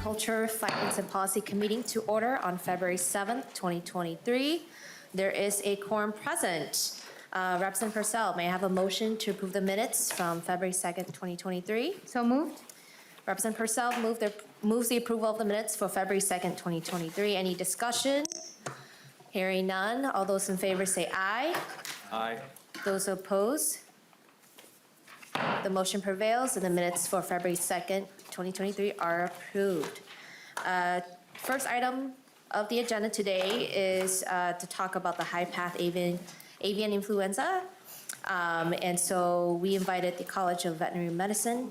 Agriculture, Finance, and Policy Committee to order on February 7th, 2023. There is a quorum present. Representative Purcell, may I have a motion to approve the minutes from February 2nd, 2023? So moved. Representative Purcell moves the approval of the minutes for February 2nd, 2023. Any discussion? Hearing none. All those in favor say aye. Aye. Those opposed? The motion prevails and the minutes for February 2nd, 2023 are approved. First item of the agenda today is to talk about the high-path avian influenza. And so we invited the College of Veterinary Medicine,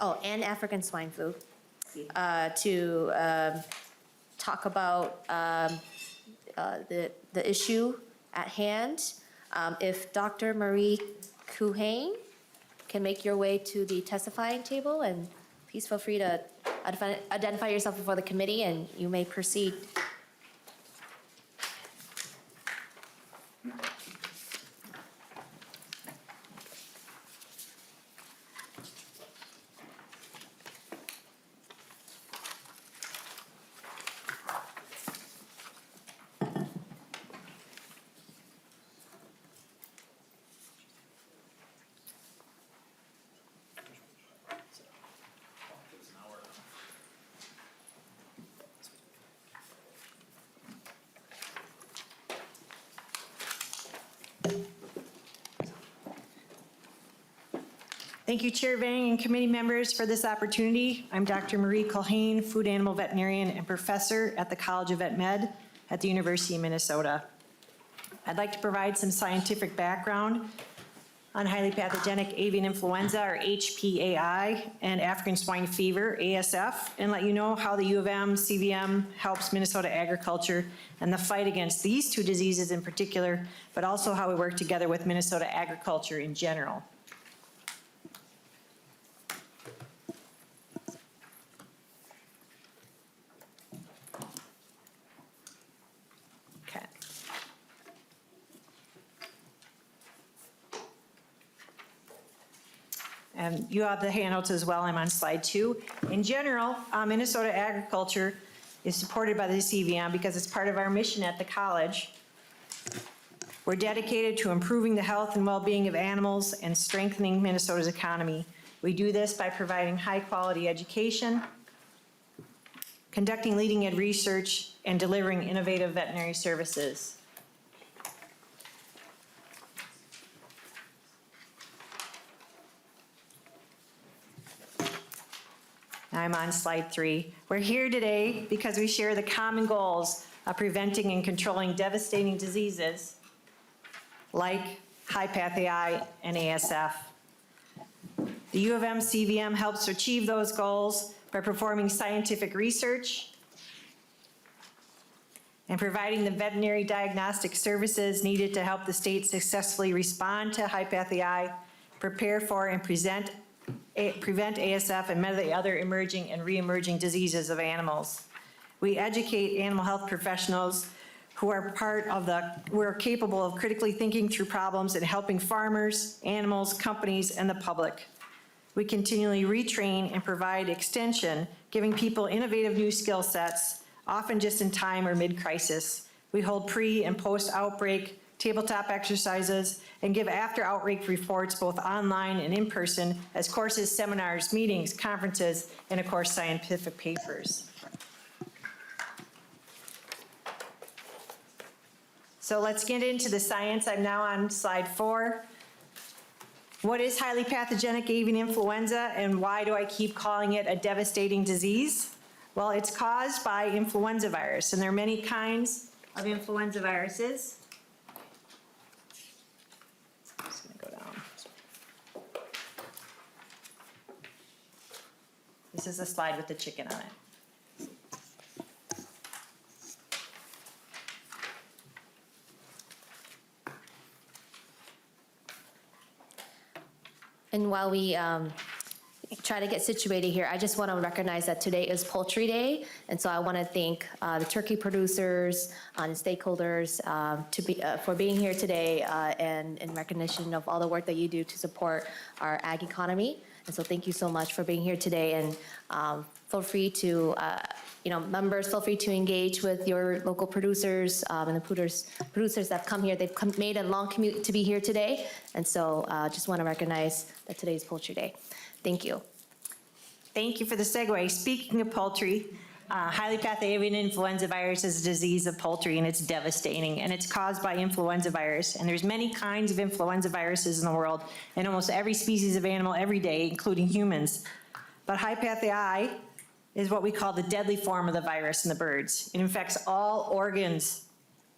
and African swine flu, to talk about the issue at hand. If Dr. Marie Culhane can make your way to the testifying table, and please feel free to identify yourself before the committee and you may proceed. Thank you, Chair Vang and committee members, for this opportunity. I'm Dr. Marie Culhane, food animal veterinarian and professor at the College of Vet Med at the University of Minnesota. I'd like to provide some scientific background on highly pathogenic avian influenza, or HPAI, and African swine fever, ASF, and let you know how the U of M CVM helps Minnesota agriculture and the fight against these two diseases in particular, but also how we work together with Minnesota agriculture in general. And you have the handouts as well. I'm on slide 2. In general, Minnesota agriculture is supported by the CVM because it's part of our mission at the college. We're dedicated to improving the health and well-being of animals and strengthening Minnesota's economy. We do this by providing high-quality education, conducting leading-edge research, and delivering innovative veterinary services. I'm on slide 3. We're here today because we share the common goals of preventing and controlling devastating diseases like high-path AI and ASF. The U of M CVM helps achieve those goals by performing scientific research and providing the veterinary diagnostic services needed to help the state successfully respond to high-path AI, prepare for and prevent ASF and many other emerging and re-emerging diseases of animals. We educate animal health professionals who are capable of critically thinking through problems and helping farmers, animals, companies, and the public. We continually retrain and provide extension, giving people innovative new skill sets, often just in time or mid-crisis. We hold pre- and post-outbreak tabletop exercises, and give after-outbreak reports both online and in person as courses, seminars, meetings, conferences, and of course, scientific papers. So let's get into the science. I'm now on slide 4. What is highly pathogenic avian influenza, and why do I keep calling it a devastating disease? Well, it's caused by influenza virus, and there are many kinds of influenza viruses. This is a slide with the chicken on it. And while we try to get situated here, I just want to recognize that today is Poultry Day, and so I want to thank the turkey producers and stakeholders for being here today and in recognition of all the work that you do to support our ag economy. And so thank you so much for being here today, and feel free to, members, feel free to engage with your local producers and the producers that have come here. They've made a long commute to be here today, and so just want to recognize that today's Poultry Day. Thank you. Thank you for the segue. Speaking of poultry, highly pathogenic avian influenza virus is a disease of poultry, and it's devastating, and it's caused by influenza virus. And there's many kinds of influenza viruses in the world, and almost every species of animal every day, including humans. But high pathogenic is what we call the deadly form of the virus in the birds. It infects all organs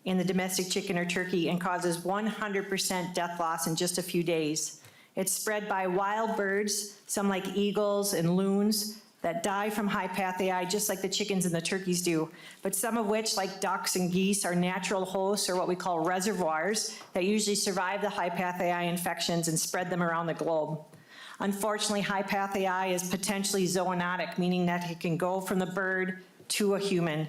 in the domestic chicken or turkey and causes 100% death loss in just a few days. It's spread by wild birds, some like eagles and loons, that die from high pathogenic, just like the chickens and the turkeys do. But some of which, like ducks and geese, are natural hosts, or what we call reservoirs, that usually survive the high pathogenic infections and spread them around the globe. Unfortunately, high pathogenic is potentially zoonotic, meaning that it can go from the bird to a human.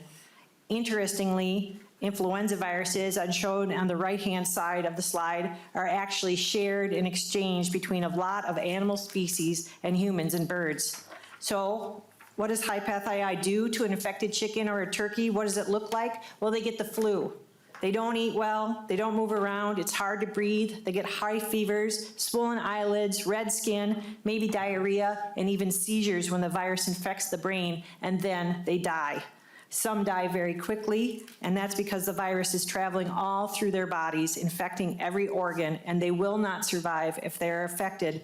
Interestingly, influenza viruses, as shown on the right-hand side of the slide, are actually shared and exchanged between a lot of animal species and humans and birds. So what does high pathogenic do to an infected chicken or a turkey? What does it look like? Well, they get the flu. They don't eat well, they don't move around, it's hard to breathe, they get high fevers, swollen eyelids, red skin, maybe diarrhea, and even seizures when the virus infects the brain, and then they die. Some die very quickly, and that's because the virus is traveling all through their bodies, infecting every organ, and they will not survive if they're affected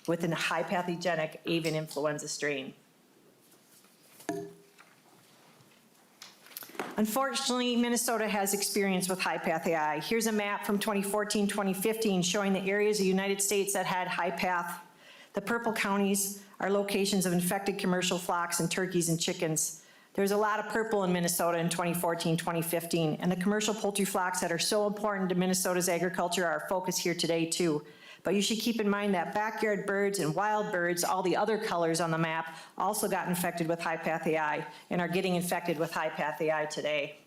with a high pathogenic avian influenza strain. Unfortunately, Minnesota has experience with high pathogenic. Here's a map from 2014-2015 showing the areas of the United States that had high path. The purple counties are locations of infected commercial flocks and turkeys and chickens. There's a lot of purple in Minnesota in 2014-2015, and the commercial poultry flocks that are so important to Minnesota's agriculture are our focus here today too. But you should keep in mind that backyard birds and wild birds, all the other colors on the map, also got infected with high pathogenic and are getting infected with high pathogenic today.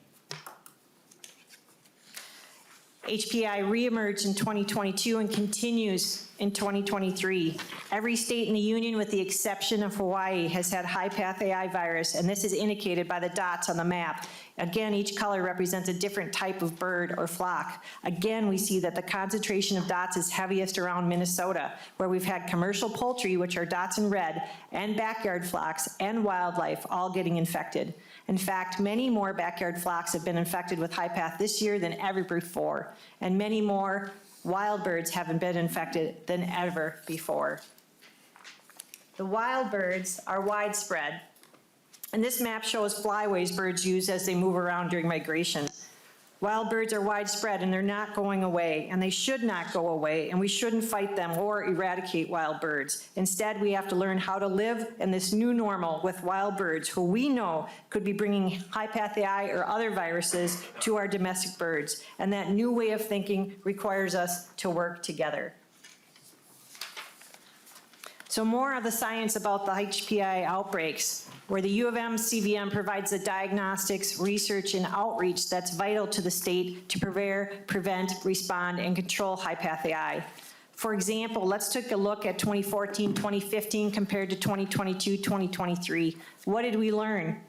HPI reemerged in 2022 and continues in 2023. Every state in the union, with the exception of Hawaii, has had high pathogenic virus, and this is indicated by the dots on the map. Again, each color represents a different type of bird or flock. Again, we see that the concentration of dots is heaviest around Minnesota, where we've had commercial poultry, which are dots in red, and backyard flocks and wildlife all getting infected. In fact, many more backyard flocks have been infected with high path this year than ever before, and many more wild birds haven't been infected than ever before. The wild birds are widespread, and this map shows flyways birds use as they move around during migration. Wild birds are widespread, and they're not going away, and they should not go away, and we shouldn't fight them or eradicate wild birds. Instead, we have to learn how to live in this new normal with wild birds, who we know could be bringing high pathogenic or other viruses to our domestic birds. And that new way of thinking requires us to work together. So more of the science about the HPI outbreaks, where the U of M CVM provides the diagnostics, research, and outreach that's vital to the state to prevent, respond, and control high pathogenic. For example, let's take a look at 2014-2015 compared to 2022-2023. What did we learn?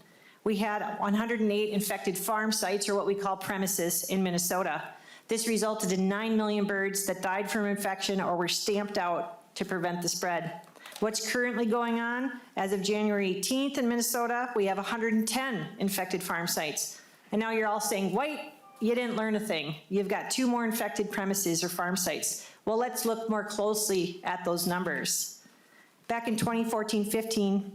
We had 108 infected farm sites, or what we call premises, in Minnesota. This resulted in 9 million birds that died from infection or were stamped out to prevent the spread. What's currently going on? As of January 18th in Minnesota, we have 110 infected farm sites. And now you're all saying, wait, you didn't learn a thing. You've got 2 more infected premises or farm sites. Well, let's look more closely at those numbers. Back in 2014-15,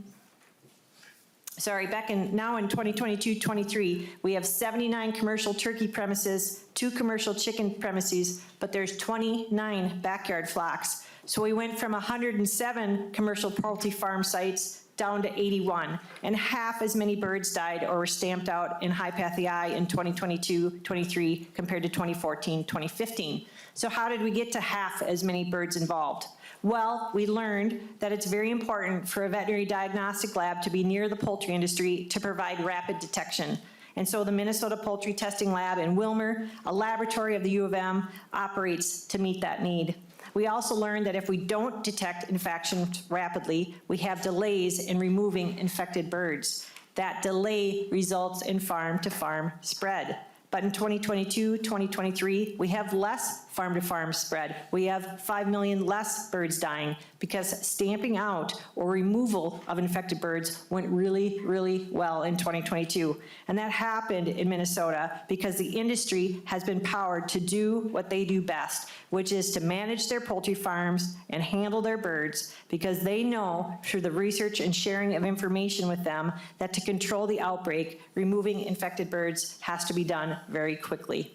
now in 2022-23, we have 79 commercial turkey premises, 2 commercial chicken premises, but there's 29 backyard flocks. So we went from 107 commercial poultry farm sites down to 81, and half as many birds died or were stamped out in high pathogenic in 2022-23 compared to 2014-2015. So how did we get to half as many birds involved? Well, we learned that it's very important for a veterinary diagnostic lab to be near the poultry industry to provide rapid detection. And so the Minnesota Poultry Testing Lab in Wilmer, a laboratory of the U of M, operates to meet that need. We also learned that if we don't detect infections rapidly, we have delays in removing infected birds. That delay results in farm-to-farm spread. But in 2022, 2023, we have less farm-to-farm spread. We have 5 million less birds dying because stamping out or removal of infected birds went really, really well in 2022. And that happened in Minnesota because the industry has been powered to do what they do best, which is to manage their poultry farms and handle their birds, because they know through the research and sharing of information with them that to control the outbreak, removing infected birds has to be done very quickly.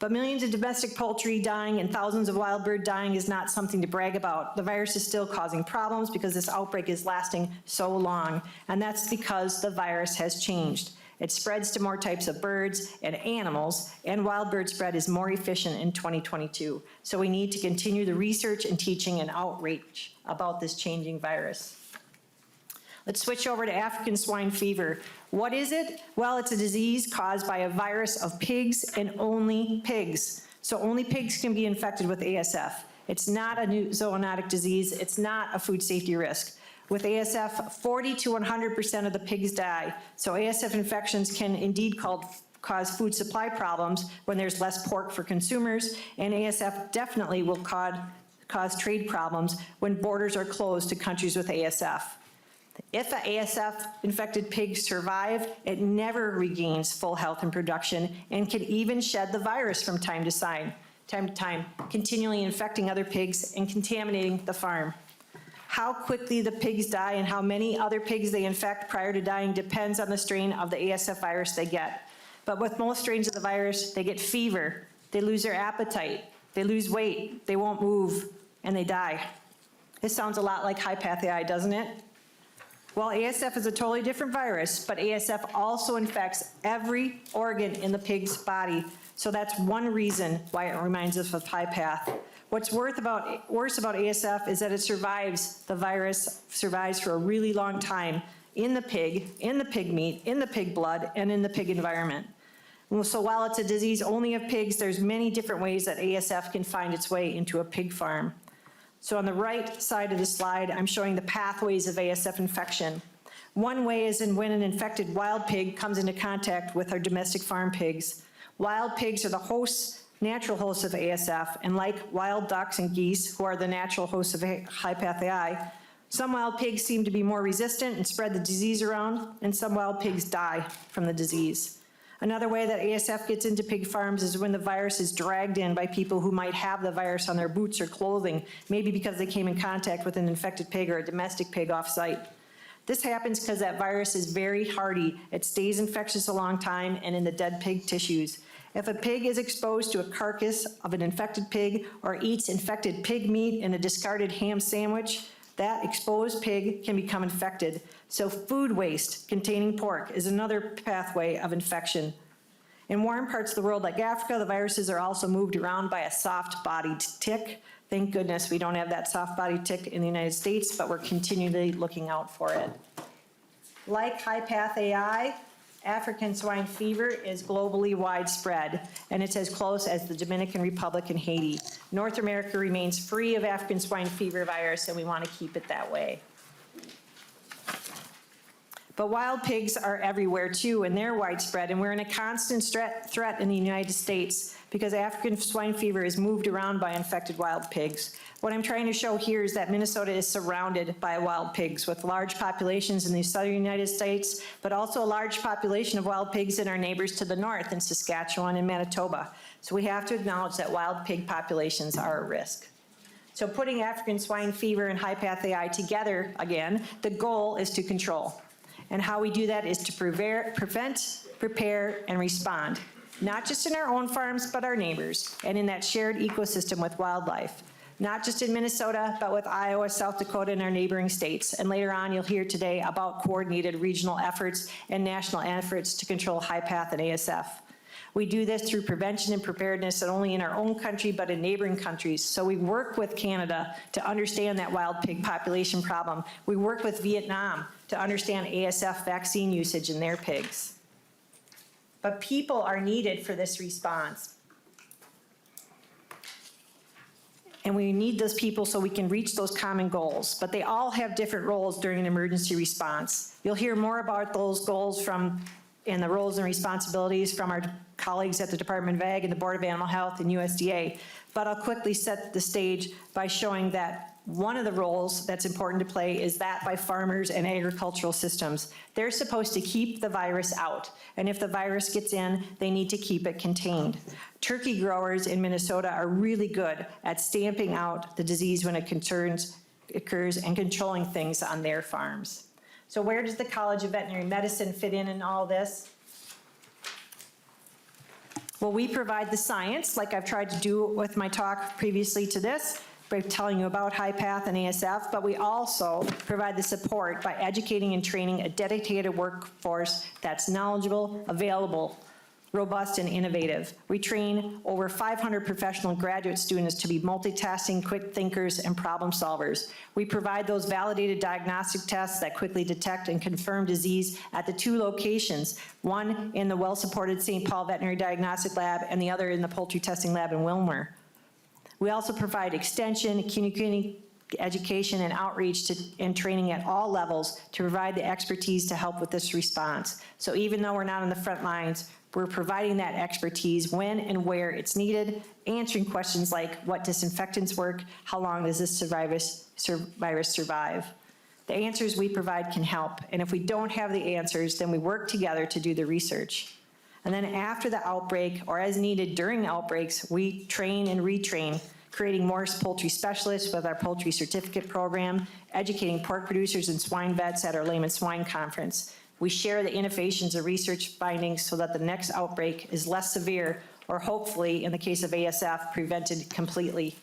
But millions of domestic poultry dying and thousands of wild bird dying is not something to brag about. The virus is still causing problems because this outbreak is lasting so long, and that's because the virus has changed. It spreads to more types of birds and animals, and wild bird spread is more efficient in 2022. So we need to continue the research and teaching and outreach about this changing virus. Let's switch over to African swine fever. What is it? Well, it's a disease caused by a virus of pigs and only pigs. So only pigs can be infected with ASF. It's not a new zoonotic disease. It's not a food safety risk. With ASF, 40 to 100% of the pigs die. So ASF infections can indeed cause food supply problems when there's less pork for consumers, and ASF definitely will cause trade problems when borders are closed to countries with ASF. If an ASF-infected pig survives, it never regains full health and production and can even shed the virus from time to time, continually infecting other pigs and contaminating the farm. How quickly the pigs die and how many other pigs they infect prior to dying depends on the strain of the ASF virus they get. But with most strains of the virus, they get fever, they lose their appetite, they lose weight, they won't move, and they die. This sounds a lot like Pathogenic, doesn't it? Well, ASF is a totally different virus, but ASF also infects every organ in the pig's body. So that's one reason why it reminds us of Path. What's worse about ASF is that it survives, the virus survives for a really long time in the pig meat, in the pig blood, and in the pig environment. So while it's a disease only of pigs, there's many different ways that ASF can find its way into a pig farm. So on the right side of the slide, I'm showing the pathways of ASF infection. One way is when an infected wild pig comes into contact with our domestic farm pigs. Wild pigs are the natural hosts of ASF, and like wild ducks and geese, who are the natural hosts of Pathogenic, some wild pigs seem to be more resistant and spread the disease around, and some wild pigs die from the disease. Another way that ASF gets into pig farms is when the virus is dragged in by people who might have the virus on their boots or clothing, maybe because they came in contact with an infected pig or a domestic pig off-site. This happens because that virus is very hardy. It stays infectious a long time and in the dead pig tissues. If a pig is exposed to a carcass of an infected pig or eats infected pig meat in a discarded ham sandwich, that exposed pig can become infected. So food waste containing pork is another pathway of infection. In warm parts of the world like Africa, the viruses are also moved around by a soft-bodied tick. Thank goodness we don't have that soft-bodied tick in the United States, but we're continually looking out for it. Like Pathogenic, African swine fever is globally widespread, and it's as close as the Dominican Republic and Haiti. North America remains free of African swine fever virus, and we want to keep it that way. But wild pigs are everywhere too, and they're widespread, and we're in a constant threat in the United States because African swine fever is moved around by infected wild pigs. What I'm trying to show here is that Minnesota is surrounded by wild pigs with large populations in the southern United States, but also a large population of wild pigs in our neighbors to the north in Saskatchewan and Manitoba. So we have to acknowledge that wild pig populations are a risk. So putting African swine fever and Pathogenic together again, the goal is to control. And how we do that is to prevent, prepare, and respond, not just in our own farms, but our neighbors, and in that shared ecosystem with wildlife. Not just in Minnesota, but with Iowa, South Dakota, and our neighboring states. And later on, you'll hear today about coordinated regional efforts and national efforts to control Path and ASF. We do this through prevention and preparedness not only in our own country, but in neighboring countries. So we work with Canada to understand that wild pig population problem. We work with Vietnam to understand ASF vaccine usage in their pigs. But people are needed for this response. And we need those people so we can reach those common goals. But they all have different roles during an emergency response. You'll hear more about those goals and the roles and responsibilities from our colleagues at the Department of Ag and the Board of Animal Health and USDA. But I'll quickly set the stage by showing that one of the roles that's important to play is that by farmers and agricultural systems. They're supposed to keep the virus out, and if the virus gets in, they need to keep it contained. Turkey growers in Minnesota are really good at stamping out the disease when it occurs and controlling things on their farms. So where does the College of Veterinary Medicine fit in all this? Well, we provide the science, like I've tried to do with my talk previously to this, by telling you about HiPath and ASF, but we also provide the support by educating and training a dedicated workforce that's knowledgeable, available, robust, and innovative. We train over 500 professional graduate students to be multitasking, quick thinkers, and problem solvers. We provide those validated diagnostic tests that quickly detect and confirm disease at the 2 locations, one in the well-supported St. Paul Veterinary Diagnostic Lab and the other in the poultry testing lab in Wilmer. We also provide extension, community education, and outreach and training at all levels to provide the expertise to help with this response. So even though we're not on the front lines, we're providing that expertise when and where it's needed, answering questions like what disinfectants work, how long does this virus survive. The answers we provide can help, and if we don't have the answers, then we work together to do the research. And then after the outbreak, or as needed during outbreaks, we train and retrain, creating more poultry specialists with our poultry certificate program, educating pork producers and swine vets at our Layman Swine Conference. We share the innovations and research findings so that the next outbreak is less severe, or hopefully, in the case of ASF, prevented completely.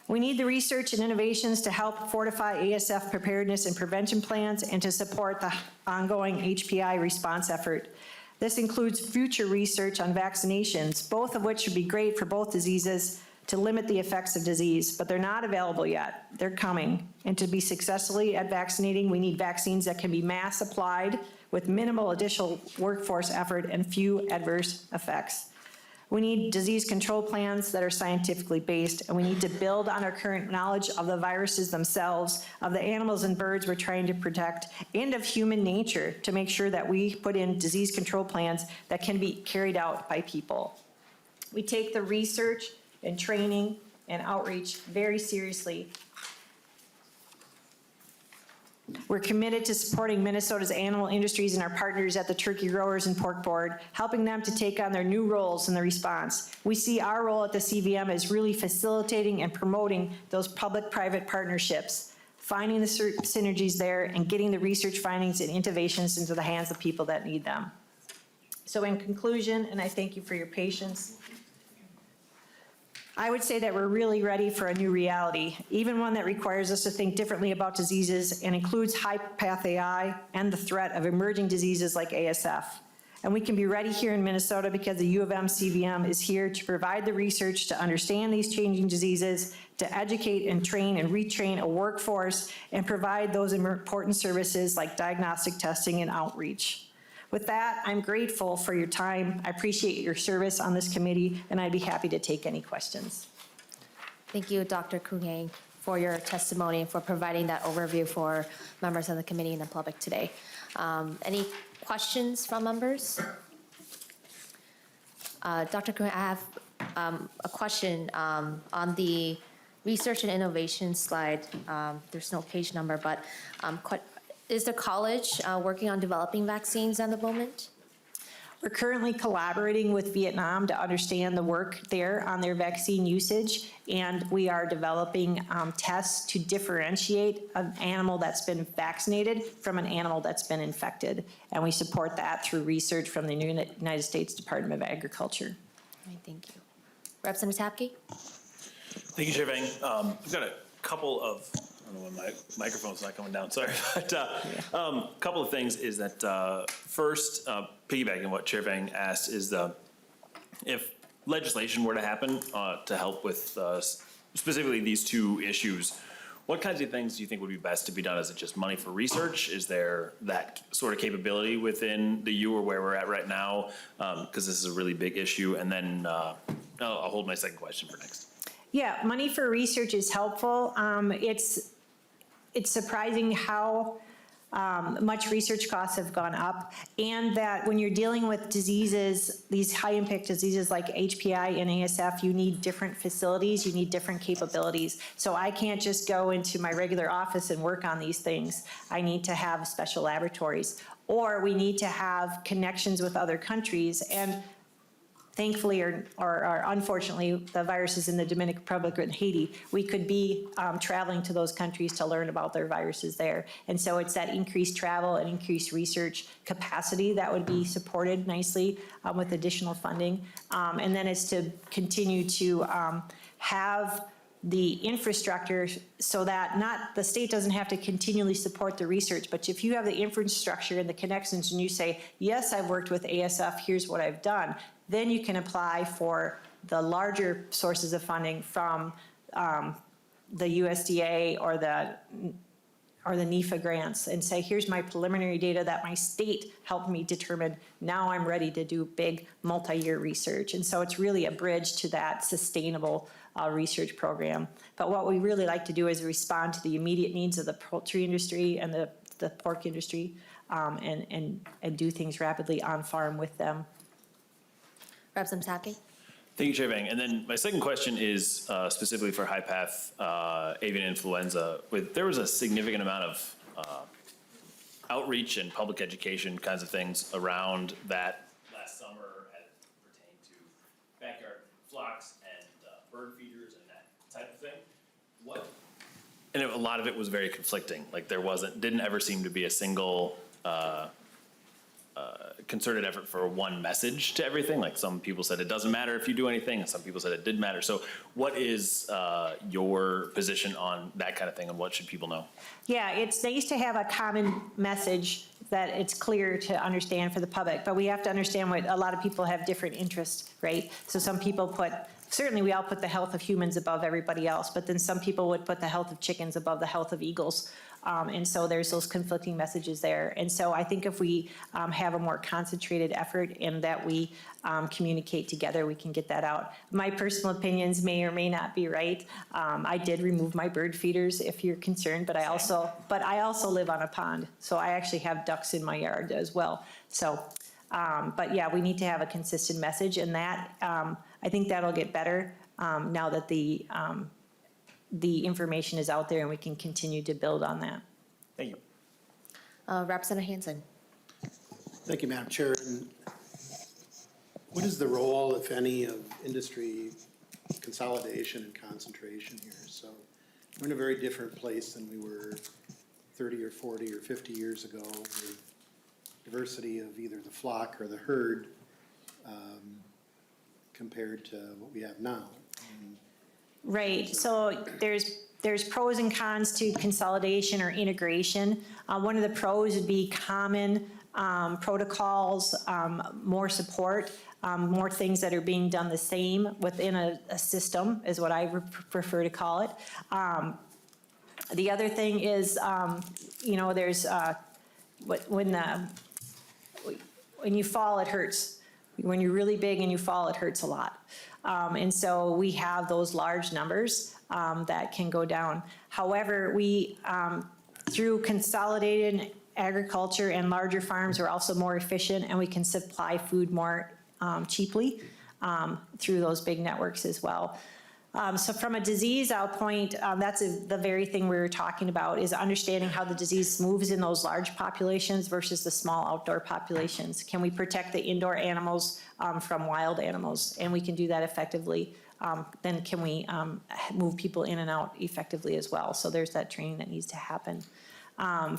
We need the research and innovations to help fortify ASF preparedness and prevention plans and to support the ongoing HPI response effort. This includes future research on vaccinations, both of which would be great for both diseases to limit the effects of disease, but they're not available yet. They're coming. And to be successfully at vaccinating, we need vaccines that can be mass applied with minimal additional workforce effort and few adverse effects. We need disease control plans that are scientifically based, and we need to build on our current knowledge of the viruses themselves, of the animals and birds we're trying to protect, and of human nature to make sure that we put in disease control plans that can be carried out by people. We take the research and training and outreach very seriously. We're committed to supporting Minnesota's animal industries and our partners at the Turkey Growers and Pork Board, helping them to take on their new roles in the response. We see our role at the CVM as really facilitating and promoting those public-private partnerships, finding the synergies there and getting the research findings and innovations into the hands of people that need them. So in conclusion, and I thank you for your patience, I would say that we're really ready for a new reality, even one that requires us to think differently about diseases and includes HiPath AI and the threat of emerging diseases like ASF. And we can be ready here in Minnesota because the U of M CVM is here to provide the research to understand these changing diseases, to educate and train and retrain a workforce, and provide those important services like diagnostic testing and outreach. With that, I'm grateful for your time. I appreciate your service on this committee, and I'd be happy to take any questions. Thank you, Dr. Kuhn, for your testimony and for providing that overview for members of the committee and the public today. Any questions from members? Dr. Kuhn, I have a question on the research and innovation slide. There's no page number, but is the college working on developing vaccines at the moment? We're currently collaborating with Vietnam to understand the work there on their vaccine usage, and we are developing tests to differentiate an animal that's been vaccinated from an animal that's been infected. And we support that through research from the United States Department of Agriculture. All right, thank you. Representative Tapke? Thank you, Chair Vang. I've got a couple of, I don't know when my microphone's not coming down, sorry, but a couple of things is that first, piggybacking what Chair Vang asked is if legislation were to happen to help with specifically these two issues, what kinds of things do you think would be best to be done? Is it just money for research? Is there that sort of capability within the U or where we're at right now? Because this is a really big issue. And then I'll hold my second question for next. Yeah, money for research is helpful. It's surprising how much research costs have gone up, and that when you're dealing with diseases, these high-impact diseases like HPI and ASF, you need different facilities, you need different capabilities. So I can't just go into my regular office and work on these things. I need to have special laboratories, or we need to have connections with other countries. And thankfully or unfortunately, the virus is in the Dominican Republic and Haiti. We could be traveling to those countries to learn about their viruses there. And so it's that increased travel and increased research capacity that would be supported nicely with additional funding. And then it's to continue to have the infrastructure so that not the state doesn't have to continually support the research, but if you have the infrastructure and the connections and you say, yes, I've worked with ASF, here's what I've done, then you can apply for the larger sources of funding from the USDA or the NIFA grants and say, here's my preliminary data that my state helped me determine. Now I'm ready to do big multi-year research. And so it's really a bridge to that sustainable research program. But what we really like to do is respond to the immediate needs of the poultry industry and the pork industry and do things rapidly on farm with them. Representative Psaki? Thank you, Chair Vang. And then my second question is specifically for high path avian influenza. There was a significant amount of outreach and public education kinds of things around that last summer as it pertained to backyard flocks and bird feeders and that type of thing. And a lot of it was very conflicting. Like didn't ever seem to be a single concerted effort for one message to everything. Like some people said it doesn't matter if you do anything, and some people said it did matter. So what is your position on that kind of thing, and what should people know? Yeah, it's nice to have a common message that it's clear to understand for the public, but we have to understand what a lot of people have different interests, right? So some people certainly we all put the health of humans above everybody else, but then some people would put the health of chickens above the health of eagles. And so there's those conflicting messages there. And so I think if we have a more concentrated effort and that we communicate together, we can get that out. My personal opinions may or may not be right. I did remove my bird feeders if you're concerned, but I also live on a pond. So I actually have ducks in my yard as well. So, but yeah, we need to have a consistent message, and that, I think that'll get better now that the information is out there and we can continue to build on that. Thank you. Representative Hansen? Thank you, Madam Chair. And what is the role, if any, of industry consolidation and concentration here? So we're in a very different place than we were 30 or 40 or 50 years ago with diversity of either the flock or the herd compared to what we have now. Right, so there's pros and cons to consolidation or integration. One of the pros would be common protocols, more support, more things that are being done the same within a system is what I prefer to call it. The other thing is, there's when you fall, it hurts. When you're really big and you fall, it hurts a lot. And so we have those large numbers that can go down. However, we, through consolidated agriculture and larger farms, are also more efficient, and we can supply food more cheaply through those big networks as well. So from a disease outpoint, that's the very thing we were talking about, is understanding how the disease moves in those large populations versus the small outdoor populations. Can we protect the indoor animals from wild animals? And we can do that effectively. Then can we move people in and out effectively as well? So there's that training that needs to happen.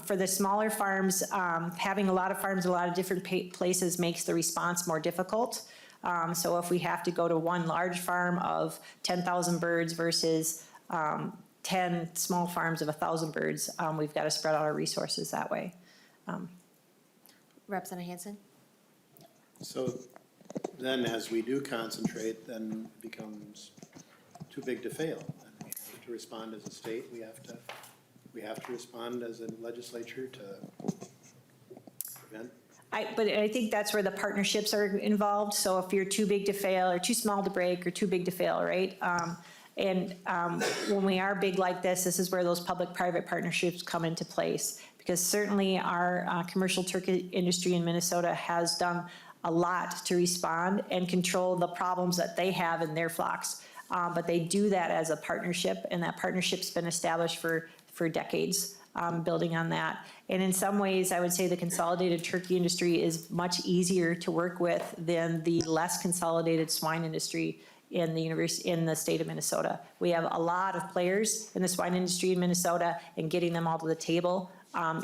For the smaller farms, having a lot of farms in a lot of different places makes the response more difficult. So if we have to go to one large farm of 10,000 birds versus 10 small farms of 1,000 birds, we've got to spread out our resources that way. Representative Hansen? So then as we do concentrate, then it becomes too big to fail. And we have to respond as a state. We have to respond as a legislature to prevent. But I think that's where the partnerships are involved. So if you're too big to fail, or too small to break, or too big to fail, right? When we are big like this is where those public-private partnerships come into place. Because certainly our commercial turkey industry in Minnesota has done a lot to respond and control the problems that they have in their flocks. But they do that as a partnership, and that partnership's been established for decades, building on that. And in some ways, I would say the consolidated turkey industry is much easier to work with than the less consolidated swine industry in the state of Minnesota. We have a lot of players in the swine industry in Minnesota, and getting them all to the table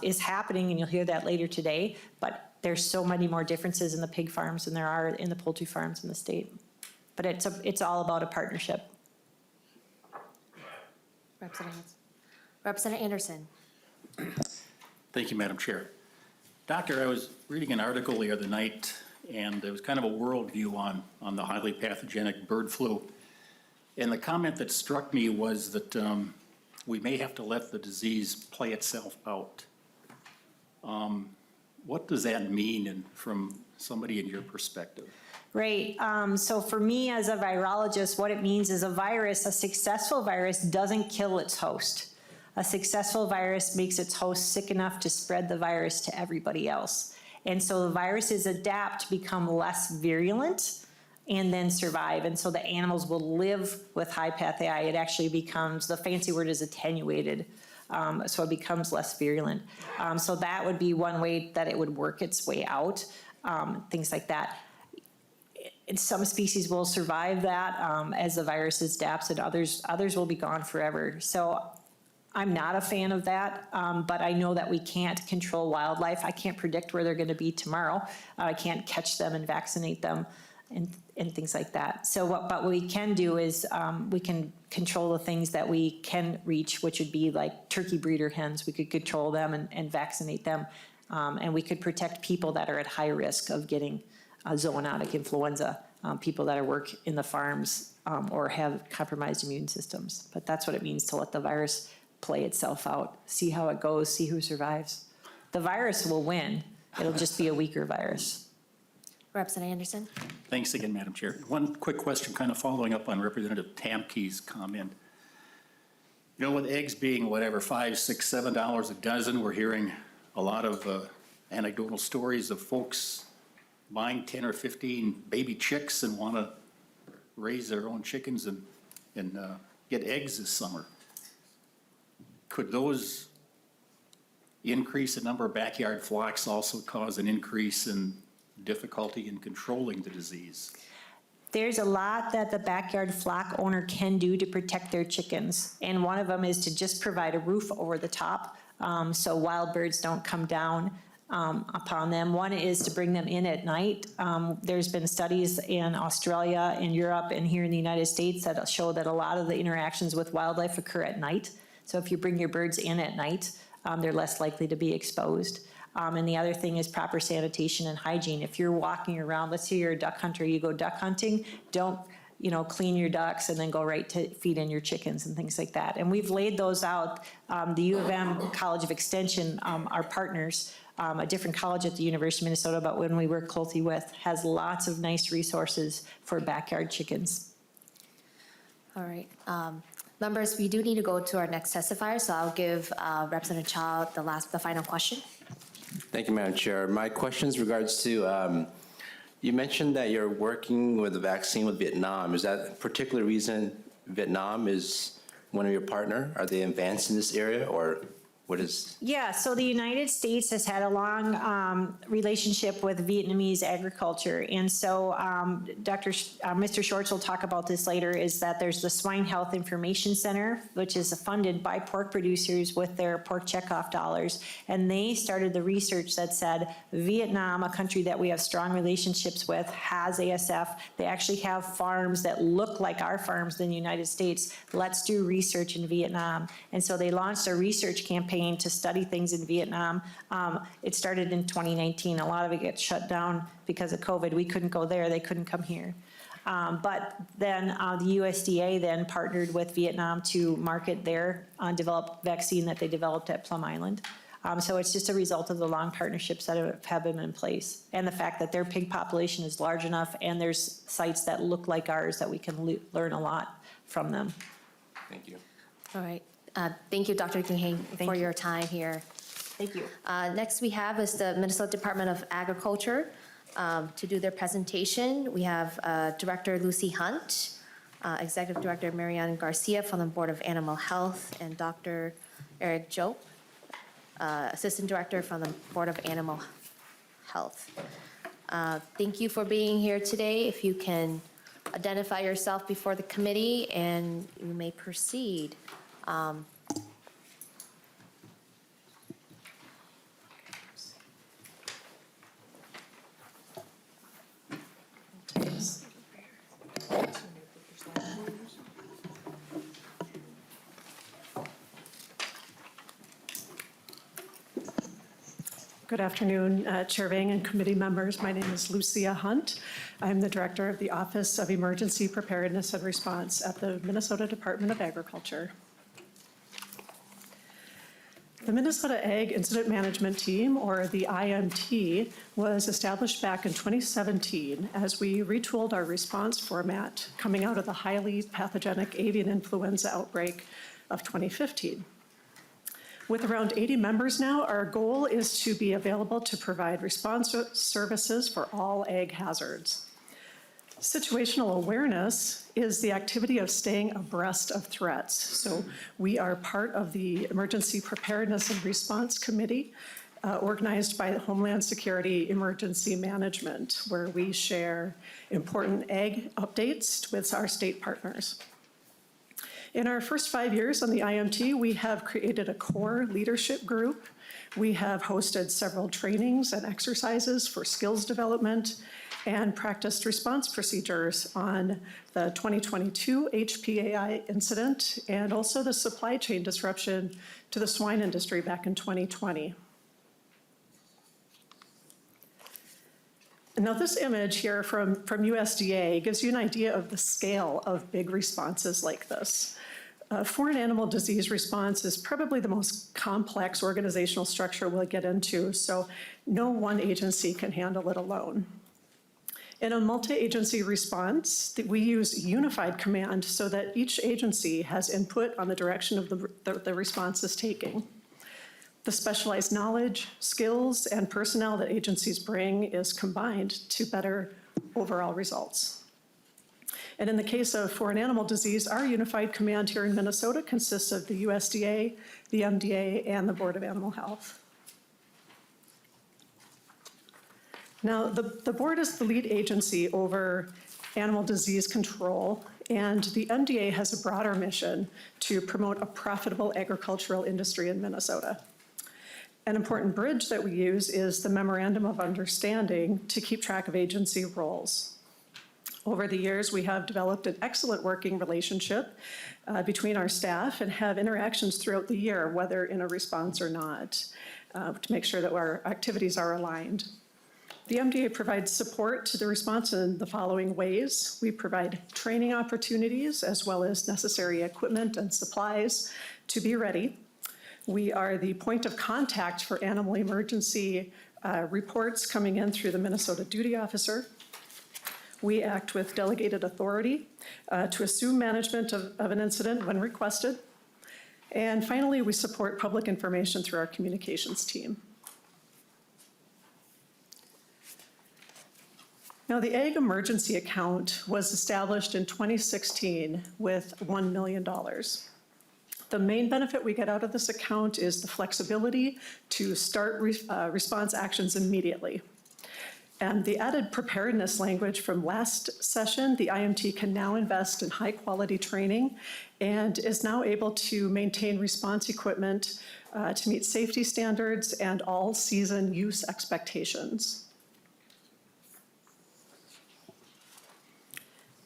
is happening, and you'll hear that later today. But there's so many more differences in the pig farms than there are in the poultry farms in the state. But it's all about a partnership. Representative Anderson. Thank you, Madam Chair. Doctor, I was reading an article the other night, and there was kind of a worldview on the highly pathogenic bird flu. And the comment that struck me was that we may have to let the disease play itself out. What does that mean from somebody in your perspective? Right, so for me as a virologist, what it means is a successful virus doesn't kill its host. A successful virus makes its host sick enough to spread the virus to everybody else. And so the viruses adapt to become less virulent and then survive. And so the animals will live with high path-AI. It actually becomes, the fancy word is attenuated. So it becomes less virulent. So that would be one way that it would work its way out, things like that. And some species will survive that as the virus adapts, and others will be gone forever. So I'm not a fan of that, but I know that we can't control wildlife. I can't predict where they're going to be tomorrow. I can't catch them and vaccinate them and things like that. So but what we can do is we can control the things that we can reach, which would be like turkey breeder hens. We could control them and vaccinate them, and we could protect people that are at high risk of getting zoonotic influenza, people that work in the farms or have compromised immune systems. But that's what it means to let the virus play itself out, see how it goes, see who survives. The virus will win. It'll just be a weaker virus. Representative Anderson. Thanks again, Madam Chair. One quick question, kind of following up on Representative Tamke's comment. You know, with eggs being whatever, $5, $6, $7 a dozen, we're hearing a lot of anecdotal stories of folks buying 10 or 15 baby chicks and want to raise their own chickens and get eggs this summer. Could those increase the number of backyard flocks also cause an increase in difficulty in controlling the disease? There's a lot that the backyard flock owner can do to protect their chickens. And one of them is to just provide a roof over the top so wild birds don't come down upon them. One is to bring them in at night. There's been studies in Australia, in Europe, and here in the United States that show that a lot of the interactions with wildlife occur at night. So if you bring your birds in at night, they're less likely to be exposed. And the other thing is proper sanitation and hygiene. If you're walking around, let's say you're a duck hunter, you go duck hunting, don't clean your ducks and then go right to feed in your chickens and things like that. And we've laid those out. The U of M College of Extension, our partners, a different college at the University of Minnesota, but when we work closely with, has lots of nice resources for backyard chickens. All right. Members, we do need to go to our next testifier, so I'll give Representative Chow the final question. Thank you, Madam Chair. My question is regards to, you mentioned that you're working with the vaccine with Vietnam. Is that a particular reason Vietnam is one of your partner? Are they advanced in this area, or what is? Yeah, so the United States has had a long relationship with Vietnamese agriculture. And so Mr. Shorts will talk about this later, is that there's the Swine Health Information Center, which is funded by pork producers with their pork checkoff dollars. And they started the research that said Vietnam, a country that we have strong relationships with, has ASF. They actually have farms that look like our farms in the United States. Let's do research in Vietnam. And so they launched a research campaign to study things in Vietnam. It started in 2019. A lot of it gets shut down because of COVID. We couldn't go there. They couldn't come here. But then the USDA then partnered with Vietnam to market their developed vaccine that they developed at Plum Island. So it's just a result of the long partnerships that have been in place, and the fact that their pig population is large enough, and there's sites that look like ours that we can learn a lot from them. Thank you. All right. Thank you, Dr. King, for you. your time here. Thank you. Next we have is the Minnesota Department of Agriculture to do their presentation. We have Director Lucy Hunt, Executive Director Marianne Garcia from the Board of Animal Health, and Dr. Eric Jope, Assistant Director from the Board of Animal Health. Thank you for being here today. If you can identify yourself before the committee, and you may proceed. Good afternoon, Chair Vang and committee members. My name is Lucia Hunt. I'm the Director of the Office of Emergency Preparedness and Response at the Minnesota Department of Agriculture. The Minnesota Ag Incident Management Team, or the IMT, was established back in 2017 as we retooled our response format coming out of the highly pathogenic avian influenza outbreak of 2015. With around 80 members now, our goal is to be available to provide response services for all ag hazards. Situational awareness is the activity of staying abreast of threats. So we are part of the Emergency Preparedness and Response Committee, organized by the Homeland Security Emergency Management, where we share important ag updates with our state partners. In our first 5 years on the IMT, we have created a core leadership group. We have hosted several trainings and exercises for skills development and practiced response procedures on the 2022 HPAI incident and also the supply chain disruption to the swine industry back in 2020. Now, this image here from USDA gives you an idea of the scale of big responses like this. Foreign animal disease response is probably the most complex organizational structure we'll get into, so no one agency can handle it alone. In a multi-agency response, we use unified command so that each agency has input on the direction of the response is taking. The specialized knowledge, skills, and personnel that agencies bring is combined to better overall results. And in the case of foreign animal disease, our unified command here in Minnesota consists of the USDA, the MDA, and the Board of Animal Health. Now, the board is the lead agency over animal disease control, and the MDA has a broader mission to promote a profitable agricultural industry in Minnesota. An important bridge that we use is the Memorandum of Understanding to keep track of agency roles. Over the years, we have developed an excellent working relationship between our staff and have interactions throughout the year, whether in a response or not, to make sure that our activities are aligned. The MDA provides support to the response in the following ways. We provide training opportunities as well as necessary equipment and supplies to be ready. We are the point of contact for animal emergency reports coming in through the Minnesota Duty Officer. We act with delegated authority to assume management of an incident when requested. And finally, we support public information through our communications team. Now, the Ag Emergency Account was established in 2016 with $1 million. The main benefit we get out of this account is the flexibility to start response actions immediately. And the added preparedness language from last session, the IMT can now invest in high-quality training and is now able to maintain response equipment to meet safety standards and all-season use expectations.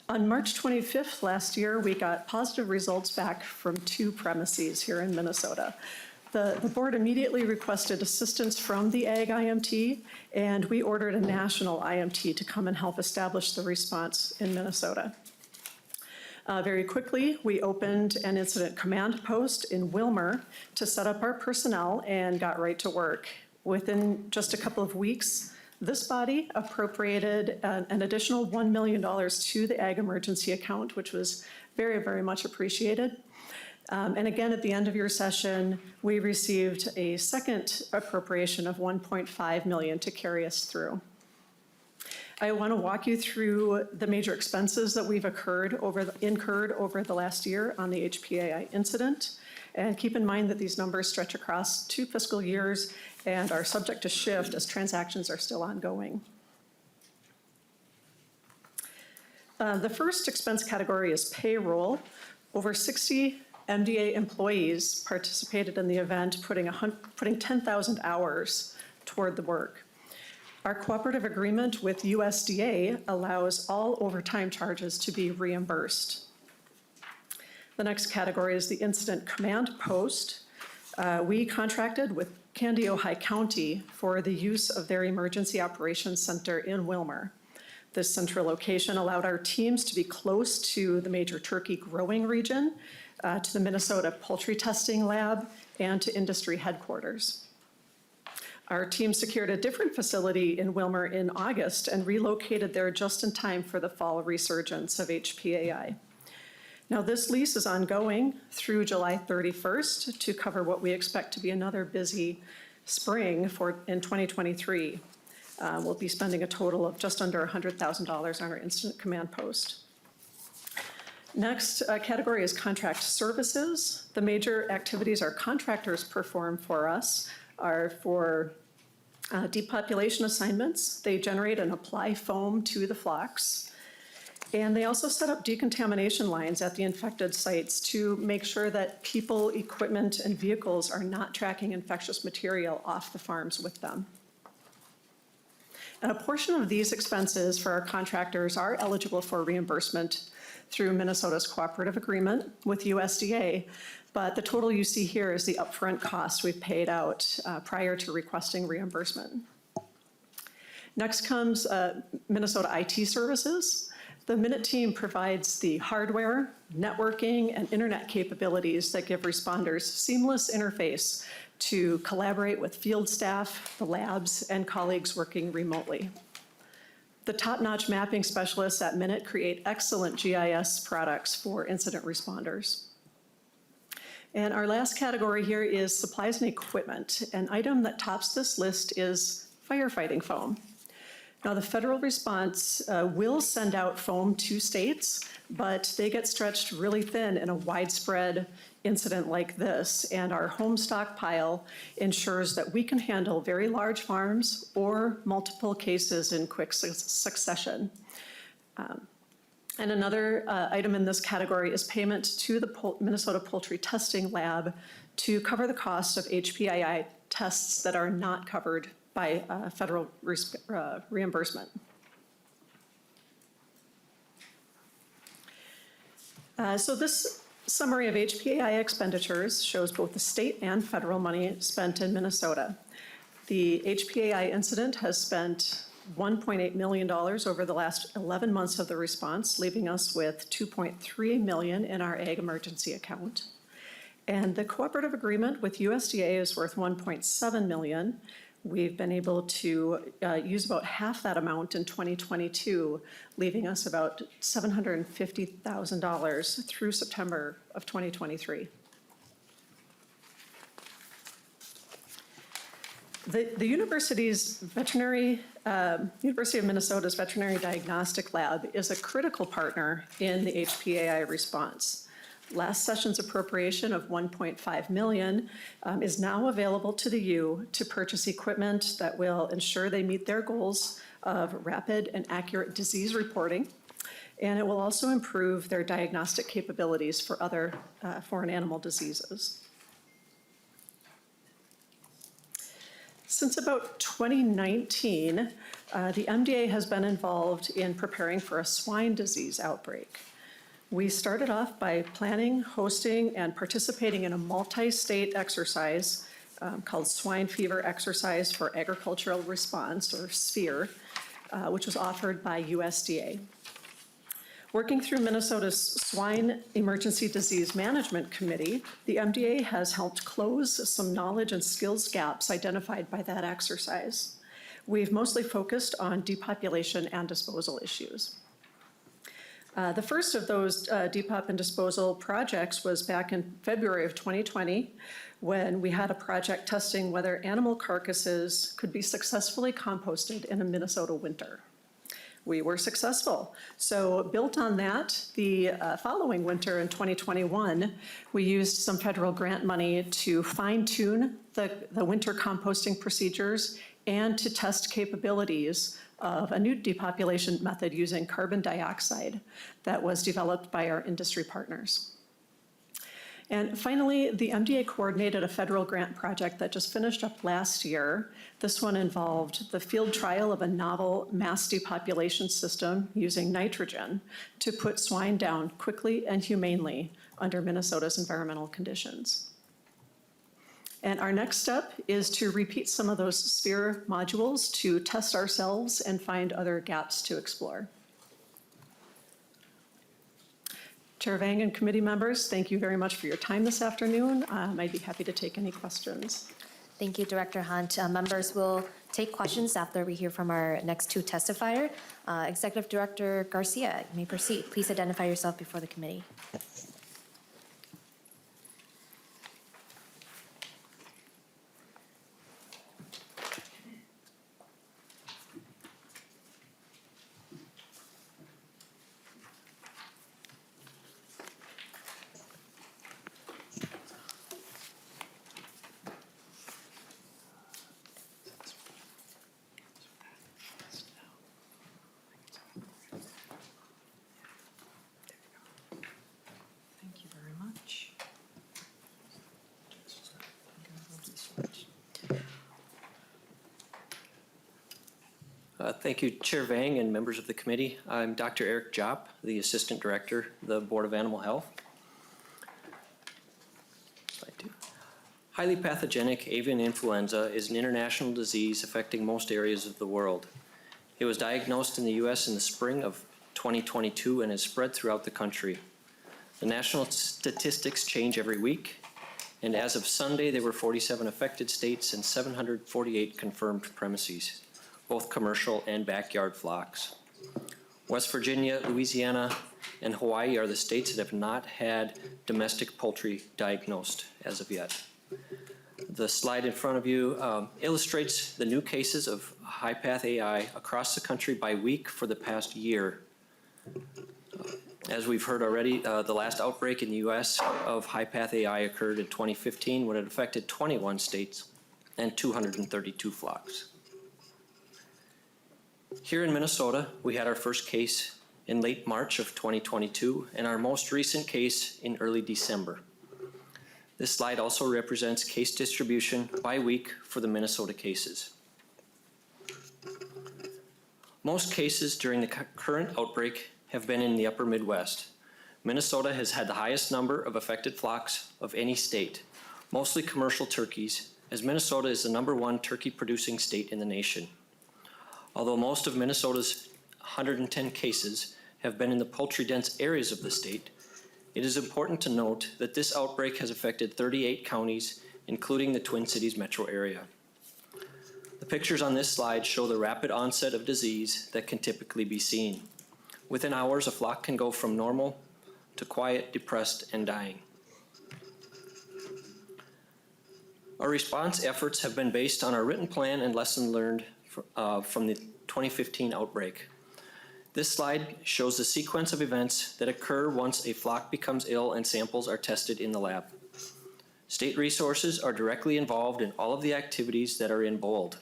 On March 25th last year, we got positive results back from 2 premises here in Minnesota. The board immediately requested assistance from the Ag IMT, and we ordered a national IMT to come and help establish the response in Minnesota. Very quickly, we opened an incident command post in Wilmer to set up our personnel and got right to work. Within just a couple of weeks, this body appropriated an additional $1 million to the Ag Emergency Account, which was very, very much appreciated. And again, at the end of your session, we received a second appropriation of $1.5 million to carry us through. I want to walk you through the major expenses that we've incurred over the last year on the HPAI incident. And keep in mind that these numbers stretch across 2 fiscal years and are subject to shift as transactions are still ongoing. The first expense category is payroll. Over 60 MDA employees participated in the event, putting 10,000 hours toward the work. Our cooperative agreement with USDA allows all overtime charges to be reimbursed. The next category is the incident command post. We contracted with Candy, Ojai County for the use of their emergency operations center in Wilmer. This central location allowed our teams to be close to the major turkey growing region, to the Minnesota Poultry Testing Lab, and to industry headquarters. Our team secured a different facility in Wilmer in August and relocated there just in time for the fall resurgence of HPAI. Now, this lease is ongoing through July 31st to cover what we expect to be another busy spring in 2023. We'll be spending a total of just under $100,000 on our incident command post. Next category is contract services. The major activities our contractors perform for us are for depopulation assignments. They generate and apply foam to the flocks. And they also set up decontamination lines at the infected sites to make sure that people, equipment, and vehicles are not tracking infectious material off the farms with them. And a portion of these expenses for our contractors are eligible for reimbursement through Minnesota's cooperative agreement with USDA, but the total you see here is the upfront cost we've paid out prior to requesting reimbursement. Next comes Minnesota IT services. The Minute team provides the hardware, networking, and internet capabilities that give responders seamless interface to collaborate with field staff, the labs, and colleagues working remotely. The top-notch mapping specialists at Minute create excellent GIS products for incident responders. And our last category here is supplies and equipment. An item that tops this list is firefighting foam. Now, the federal response will send out foam to states, but they get stretched really thin in a widespread incident like this, and our home stockpile ensures that we can handle very large farms or multiple cases in quick succession. And another item in this category is payment to the Minnesota Poultry Testing Lab to cover the cost of HPAI tests that are not covered by federal reimbursement. So this summary of HPAI expenditures shows both the state and federal money spent in Minnesota. The HPAI incident has spent $1.8 million over the last 11 months of the response, leaving us with $2.3 million in our Ag Emergency Account. And the cooperative agreement with USDA is worth $1.7 million. We've been able to use about half that amount in 2022, leaving us about $750,000 through September of 2023. The University of Minnesota's Veterinary Diagnostic Lab is a critical partner in the HPAI response. Last session's appropriation of $1.5 million is now available to the U to purchase equipment that will ensure they meet their goals of rapid and accurate disease reporting, and it will also improve their diagnostic capabilities for other foreign animal diseases. Since about 2019, the MDA has been involved in preparing for a swine disease outbreak. We started off by planning, hosting, and participating in a multi-state exercise called Swine Fever Exercise for Agricultural Response, or SPHERE, which was offered by USDA. Working through Minnesota's Swine Emergency Disease Management Committee, the MDA has helped close some knowledge and skills gaps identified by that exercise. We've mostly focused on depopulation and disposal issues. The first of those depop and disposal projects was back in February of 2020, when we had a project testing whether animal carcasses could be successfully composted in a Minnesota winter. We were successful. So built on that, the following winter in 2021, we used some federal grant money to fine-tune the winter composting procedures and to test capabilities of a new depopulation method using carbon dioxide that was developed by our industry partners. And finally, the MDA coordinated a federal grant project that just finished up last year. This one involved the field trial of a novel mass depopulation system using nitrogen to put swine down quickly and humanely under Minnesota's environmental conditions. And our next step is to repeat some of those SPHERE modules to test ourselves and find other gaps to explore. Chair Vang and committee members, thank you very much for your time this afternoon. I'd be happy to take any questions. Thank you, Director Hunt. Members will take questions after we hear from our next two testifiers. Executive Director Garcia, you may proceed. Please identify yourself before the committee. Thank you very much. Thank you, Chair Vang and members of the committee. I'm Dr. Eric Jopp, the Assistant Director, the Board of Animal Health. Slide 2. Highly pathogenic avian influenza is an international disease affecting most areas of the world. It was diagnosed in the U.S. in the spring of 2022 and has spread throughout the country. The national statistics change every week, and as of Sunday, there were 47 affected states and 748 confirmed premises, both commercial and backyard flocks. West Virginia, Louisiana, and Hawaii are the states that have not had domestic poultry diagnosed as of yet. The slide in front of you illustrates the new cases of high-path AI across the country by week for the past year. As we've heard already, the last outbreak in the U.S. of high-path AI occurred in 2015 when it affected 21 states and 232 flocks. Here in Minnesota, we had our first case in late March of 2022 and our most recent case in early December. This slide also represents case distribution by week for the Minnesota cases. Most cases during the current outbreak have been in the upper Midwest. Minnesota has had the highest number of affected flocks of any state, mostly commercial turkeys, as Minnesota is the #1 turkey producing state in the nation. Although most of Minnesota's 110 cases have been in the poultry-dense areas of the state, it is important to note that this outbreak has affected 38 counties, including the Twin Cities metro area. The pictures on this slide show the rapid onset of disease that can typically be seen. Within hours, a flock can go from normal to quiet, depressed, and dying. Our response efforts have been based on our written plan and lesson learned from the 2015 outbreak. This slide shows the sequence of events that occur once a flock becomes ill and samples are tested in the lab. State resources are directly involved in all of the activities that are in bold.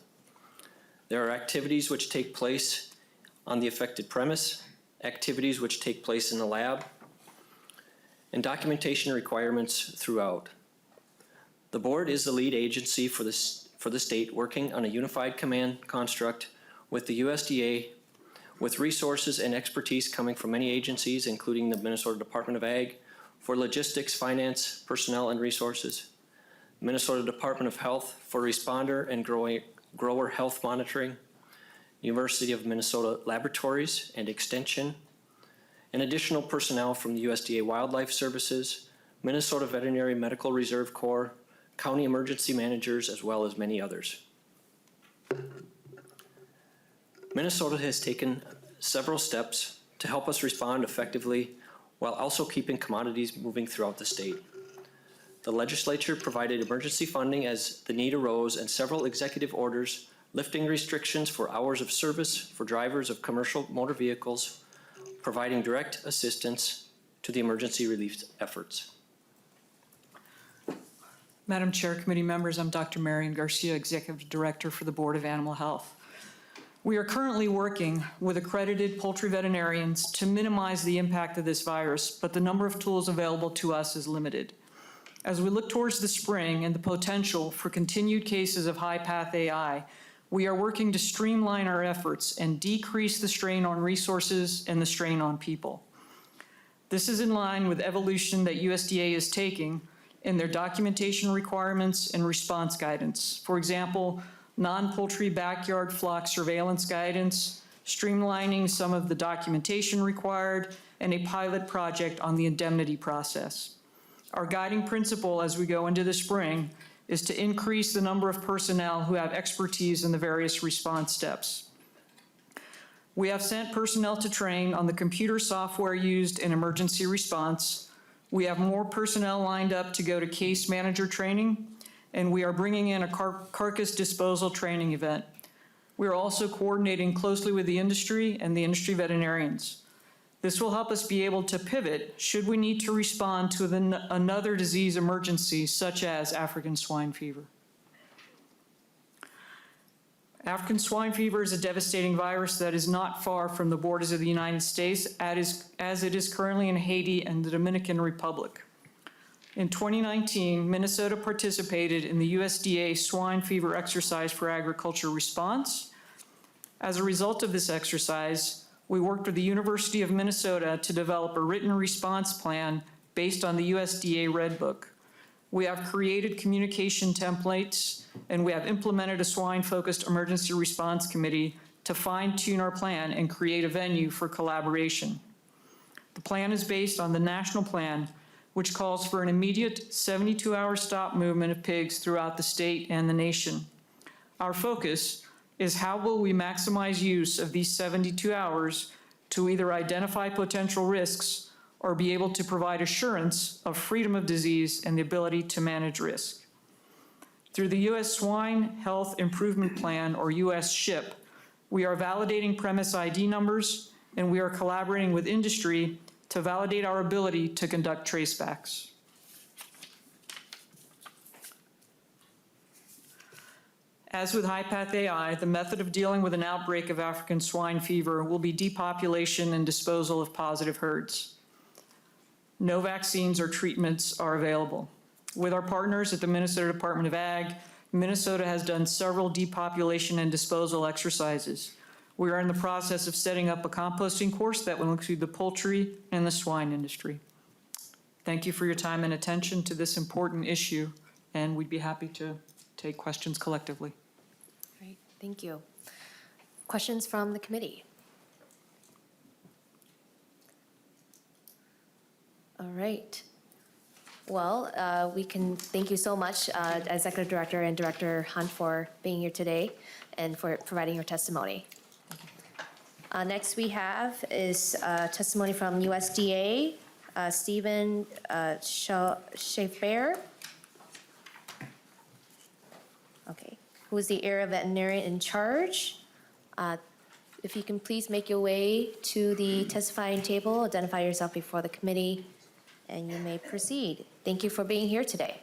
There are activities which take place on the affected premise, activities which take place in the lab, and documentation requirements throughout. The board is the lead agency for the state, working on a unified command construct with the USDA, with resources and expertise coming from many agencies, including the Minnesota Department of Ag, for logistics, finance, personnel, and resources, Minnesota Department of Health for responder and grower health monitoring, University of Minnesota Laboratories and Extension, and additional personnel from the USDA Wildlife Services, Minnesota Veterinary Medical Reserve Corps, county emergency managers, as well as many others. Minnesota has taken several steps to help us respond effectively while also keeping commodities moving throughout the state. The legislature provided emergency funding as the need arose, and several executive orders lifting restrictions for hours of service for drivers of commercial motor vehicles, providing direct assistance to the emergency relief efforts. Madam Chair, committee members, I'm Dr. Marian Garcia, Executive Director for the Board of Animal Health. We are currently working with accredited poultry veterinarians to minimize the impact of this virus, but the number of tools available to us is limited. As we look towards the spring and the potential for continued cases of high path AI, we are working to streamline our efforts and decrease the strain on resources and the strain on people. This is in line with evolution that USDA is taking in their documentation requirements and response guidance. For example, non-poultry backyard flock surveillance guidance, streamlining some of the documentation required, and a pilot project on the indemnity process. Our guiding principle as we go into the spring is to increase the number of personnel who have expertise in the various response steps. We have sent personnel to train on the computer software used in emergency response. We have more personnel lined up to go to case manager training, and we are bringing in a carcass disposal training event. We are also coordinating closely with the industry and the industry veterinarians. This will help us be able to pivot should we need to respond to another disease emergency, such as African swine fever. African swine fever is a devastating virus that is not far from the borders of the United States, as it is currently in Haiti and the Dominican Republic. In 2019, Minnesota participated in the USDA swine fever exercise for agriculture response. As a result of this exercise, we worked with the University of Minnesota to develop a written response plan based on the USDA Red Book. We have created communication templates, and we have implemented a swine-focused emergency response committee to fine-tune our plan and create a venue for collaboration. The plan is based on the national plan, which calls for an immediate 72-hour stop movement of pigs throughout the state and the nation. Our focus is how will we maximize use of these 72 hours to either identify potential risks or be able to provide assurance of freedom of disease and the ability to manage risk. Through the U.S. Swine Health Improvement Plan, or U.S. SHIP, we are validating premise ID numbers, and we are collaborating with industry to validate our ability to conduct tracebacks. As with high-path AI, the method of dealing with an outbreak of African swine fever will be depopulation and disposal of positive herds. No vaccines or treatments are available. With our partners at the Minnesota Department of Ag, Minnesota has done several depopulation and disposal exercises. We are in the process of setting up a composting course that will include the poultry and the swine industry. Thank you for your time and attention to this important issue, and we'd be happy to take questions collectively. Great, thank you. Questions from the committee? All right. Well, we can thank you so much, Executive Director and Director Hunt, for being here today and for providing your testimony. Next we have is testimony from USDA, Stephen Schaefer. Okay, who is the area veterinarian in charge? If you can please make your way to the testifying table, identify yourself before the committee, and you may proceed. Thank you for being here today.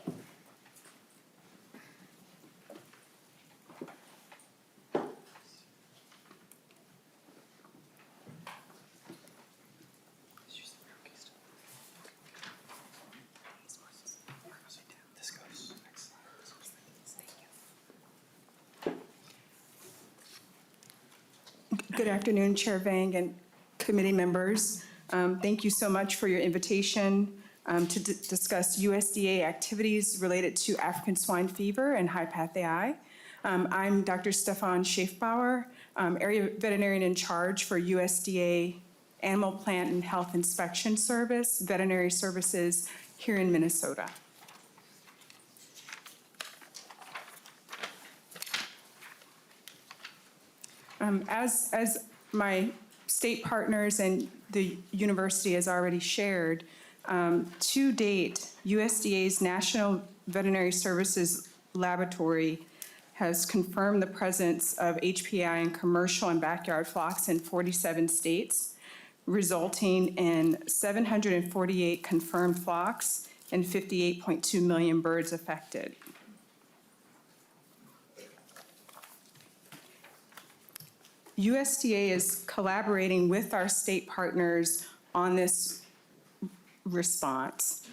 Good afternoon, Chair Vang and committee members. Thank you so much for your invitation to discuss USDA activities related to African swine fever and high-path AI. I'm Dr. Stefan Schaefbauer, area veterinarian in charge for USDA Animal Plant and Health Inspection Service, Veterinary Services here in Minnesota. As my state partners and the university has already shared, to date, USDA's National Veterinary Services Laboratory has confirmed the presence of HPI in commercial and backyard flocks in 47 states, resulting in 748 confirmed flocks and 58.2 million birds affected. USDA is collaborating with our state partners on this response.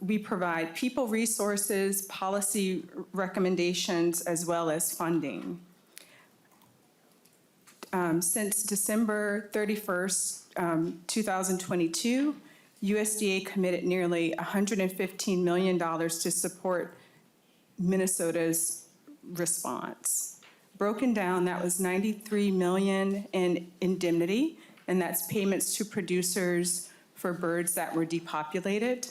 We provide people resources, policy recommendations, as well as funding. Since December 31st, 2022, USDA committed nearly $115 million to support Minnesota's response. Broken down, that was $93 million in indemnity, and that's payments to producers for birds that were depopulated,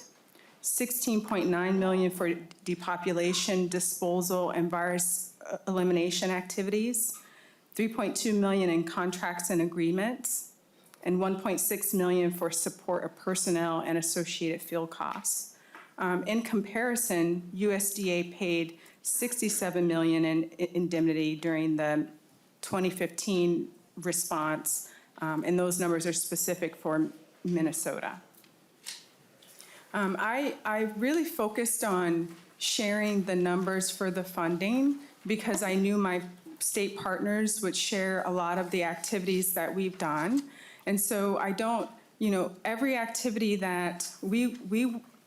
$16.9 million for depopulation, disposal, and virus elimination activities, $3.2 million in contracts and agreements, and $1.6 million for support of personnel and associated field costs. In comparison, USDA paid $67 million in indemnity during the 2015 response, and those numbers are specific for Minnesota. I really focused on sharing the numbers for the funding because I knew my state partners would share a lot of the activities that we've done. And so I don't, every activity that we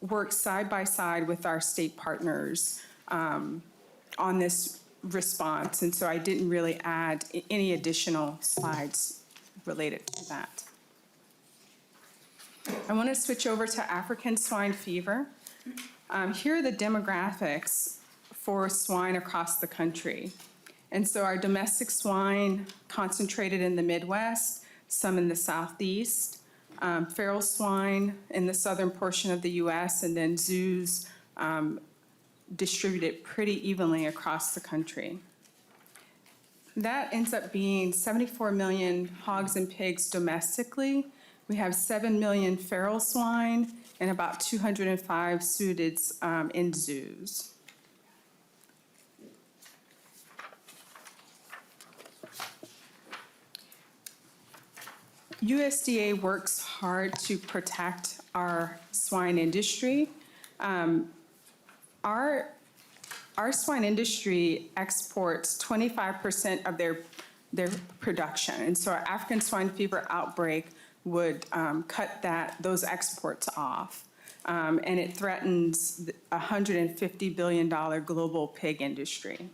work side by side with our state partners on this response. And so I didn't really add any additional slides related to that. I want to switch over to African swine fever. Here are the demographics for swine across the country. And so our domestic swine concentrated in the Midwest, some in the Southeast, feral swine in the southern portion of the US, and then zoos distributed pretty evenly across the country. That ends up being 74 million hogs and pigs domestically. We have 7 million feral swine and about 205 suiteds in zoos. USDA works hard to protect our swine industry. Our swine industry exports 25% of their production, and so our African swine fever outbreak would cut those exports off, and it threatens the $150 billion global pig industry.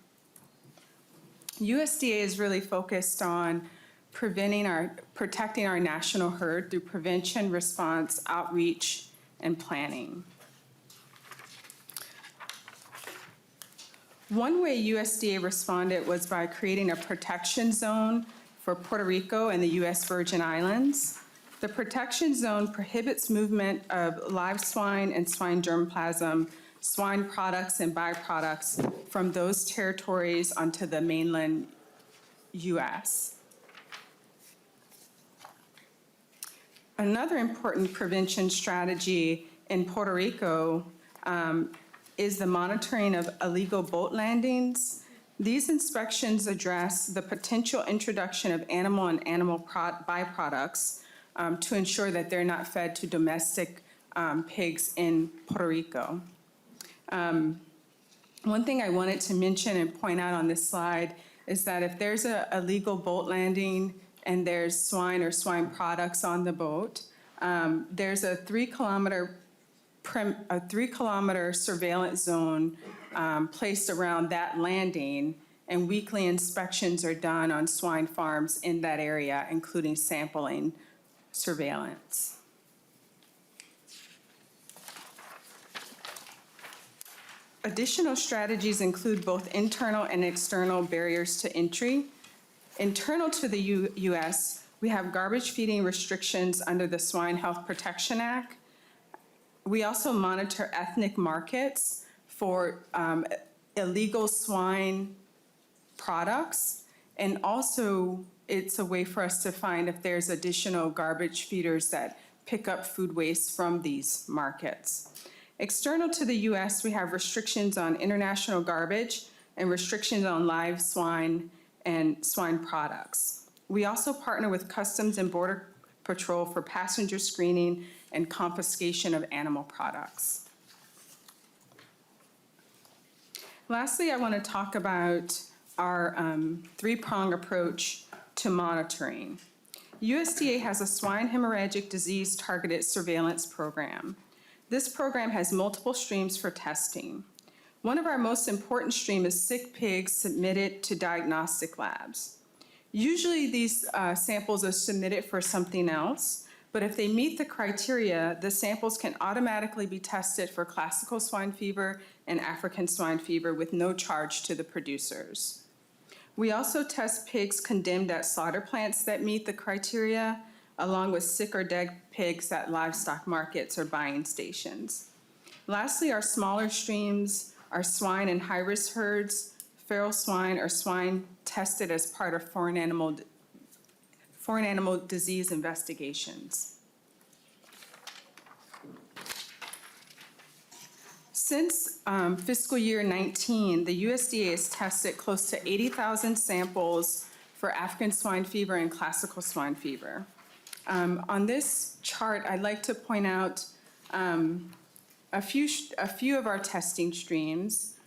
USDA is really focused on protecting our national herd through prevention, response, outreach, and planning. One way USDA responded was by creating a protection zone for Puerto Rico and the U.S. Virgin Islands. The protection zone prohibits movement of live swine and swine germplasm, swine products and byproducts from those territories onto the mainland U.S. Another important prevention strategy in Puerto Rico is the monitoring of illegal boat landings. These inspections address the potential introduction of animal and animal byproducts to ensure that they're not fed to domestic pigs in Puerto Rico. One thing I wanted to mention and point out on this slide is that if there's a illegal boat landing and there's swine or swine products on the boat, there's a 3-kilometer surveillance zone placed around that landing, and weekly inspections are done on swine farms in that area, including sampling surveillance. Additional strategies include both internal and external barriers to entry. Internal to the U.S., We have garbage feeding restrictions under the Swine Health Protection Act. We also monitor ethnic markets for illegal swine products. And also, it's a way for us to find if there's additional garbage feeders that pick up food waste from these markets. External to the US, we have restrictions on international garbage and restrictions on live swine and swine products. We also partner with Customs and Border Patrol for passenger screening and confiscation of animal products. Lastly, I want to talk about our three-prong approach to monitoring. USDA has a swine hemorrhagic disease targeted surveillance program. This program has multiple streams for testing. One of our most important streams is sick pigs submitted to diagnostic labs. Usually these samples are submitted for something else, but if they meet the criteria, the samples can automatically be tested for classical swine fever and African swine fever with no charge to the producers. We also test pigs condemned at slaughter plants that meet the criteria, along with sick or dead pigs at livestock markets or buying stations. Lastly, our smaller streams are swine and high-risk herds, feral swine, or swine tested as part of foreign animal disease investigations. Since fiscal year 19, the USDA has tested close to 80,000 samples for African swine fever and classical swine fever. On this chart, I'd like to point out a few of our testing streams.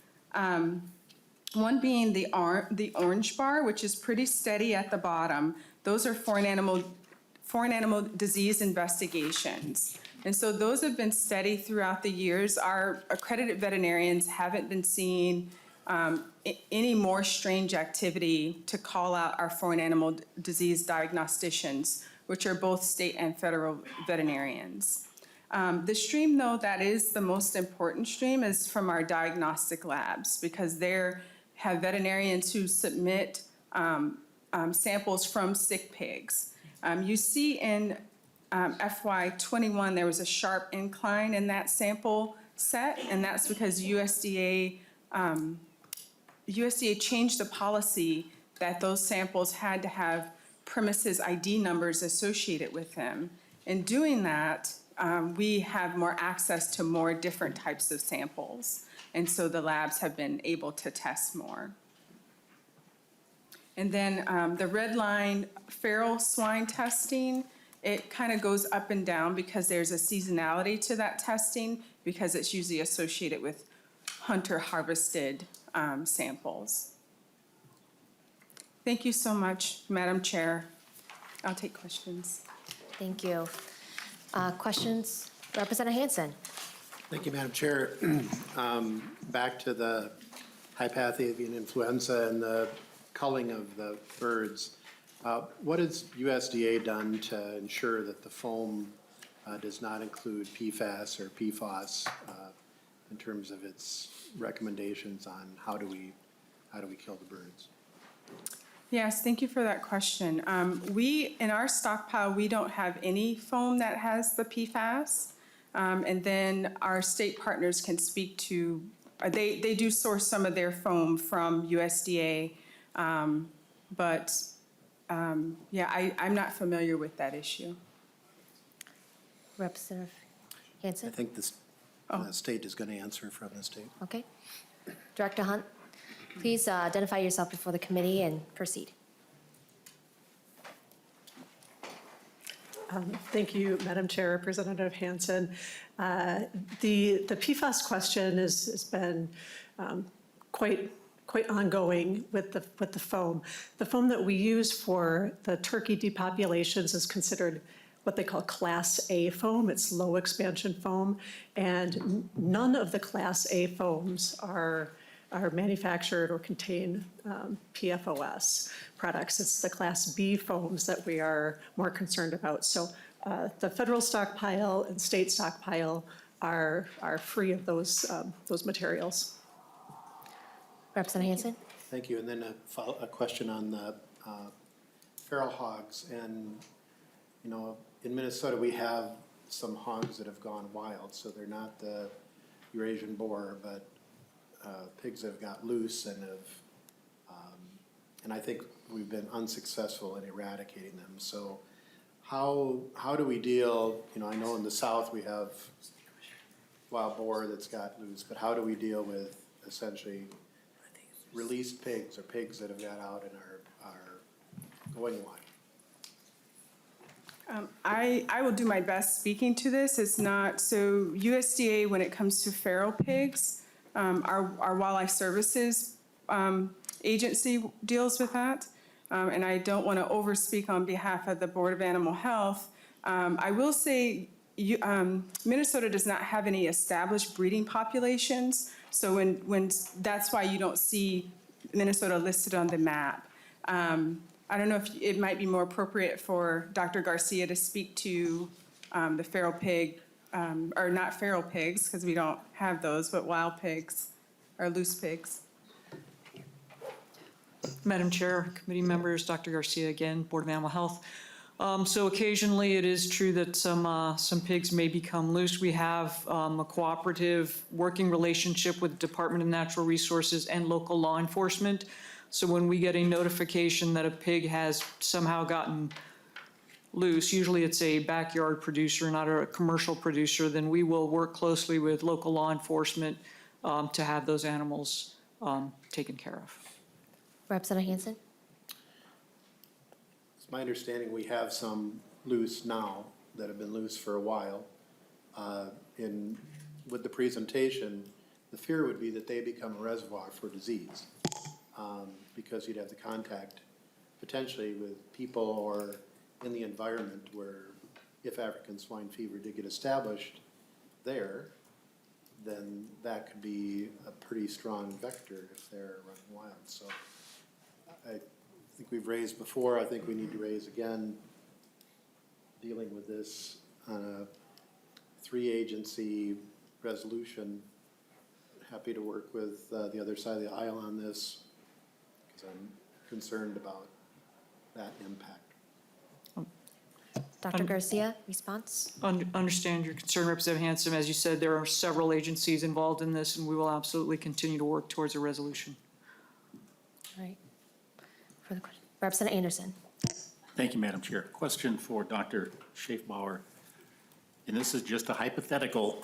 One being the orange bar, which is pretty steady at the bottom. Those are foreign animal disease investigations. And so those have been steady throughout the years. Our accredited veterinarians haven't been seeing any more strange activity to call out our foreign animal disease diagnosticians, which are both state and federal veterinarians. The stream, though, that is the most important stream is from our diagnostic labs, because they have veterinarians who submit samples from sick pigs. You see in FY21, there was a sharp incline in that sample set, and that's because USDA changed the policy that those samples had to have premises ID numbers associated with them. In doing that, we have more access to more different types of samples, and so the labs have been able to test more. And then the red line, feral swine testing, it kind of goes up and down because there's a seasonality to that testing, because it's usually associated with hunter-harvested samples. Thank you so much, Madam Chair. I'll take questions. Thank you. Questions? Representative Hansen. Thank you, Madam Chair. Back to the high-path avian influenza and the culling of the birds. What has USDA done to ensure that the foam does not include PFAS or PFOS in terms of its recommendations on how do we kill the birds? Yes, thank you for that question. In our stockpile, we don't have any foam that has the PFAS. And then our state partners can speak to, they do source some of their foam from USDA. Yeah, I'm not familiar with that issue. Representative I Hansen? think the state is going to answer from the state. Okay. Director Hunt, please identify yourself before the committee and proceed. Thank you, Madam Chair, Representative Hansen. The PFAS question has been quite ongoing with the foam. The foam that we use for the turkey depopulations is considered what they call Class A foam. It's low expansion foam, and none of the Class A foams are manufactured or contain PFOS products. It's the Class B foams that we are more concerned about. So the federal stockpile and state stockpile are free of those materials. Representative Hansen? Thank you. And then a question on the feral hogs, and, you know, in Minnesota, we have some hogs that have gone wild, so they're not the Eurasian boar, but pigs that have got loose and and I think we've been unsuccessful in eradicating them. So how do we deal, you know, I know in the South we have wild boar that's got loose, but how do we deal with essentially released pigs or pigs that have got out and are going wild? I will do my best speaking to this. It's not, so USDA, when it comes to feral pigs, our Wildlife Services agency deals with that. And I don't want to overspeak on behalf of the Board of Animal Health. I will say Minnesota does not have any established breeding populations. So when that's why you don't see Minnesota listed on the map. I don't know if it might be more appropriate for Dr. Garcia to speak to the feral pig, or not feral pigs, because we don't have those, but wild pigs or loose pigs. Madam Chair, committee members, Dr. Garcia again, Board of Animal Health. So occasionally it is true that some pigs may become loose. We have a cooperative working relationship with the Department of Natural Resources and local law enforcement. So when we get a notification that a pig has somehow gotten loose, usually it's a backyard producer, not a commercial producer, then we will work closely with local law enforcement to have those animals taken care of. Representative Hansen? It's my understanding we have some loose now that have been loose for a while. With the presentation, the fear would be that they become a reservoir for disease, because you'd have the contact potentially with people or in the environment where if African swine fever did get established there, then that could be a pretty strong vector if they're running wild. So I think we've raised before, I think we need to raise again, dealing with this on a 3-agency resolution. Happy to work with the other side of the aisle on this, because I'm concerned about that impact. Dr. Garcia, response? Understand your concern, Representative Hansen. As you said, there are several agencies involved in this, and we will absolutely continue to work towards a resolution. All right. Further question? Representative Anderson? Thank you, Madam Chair. Question for Dr. Schaefbauer, and this is just a hypothetical.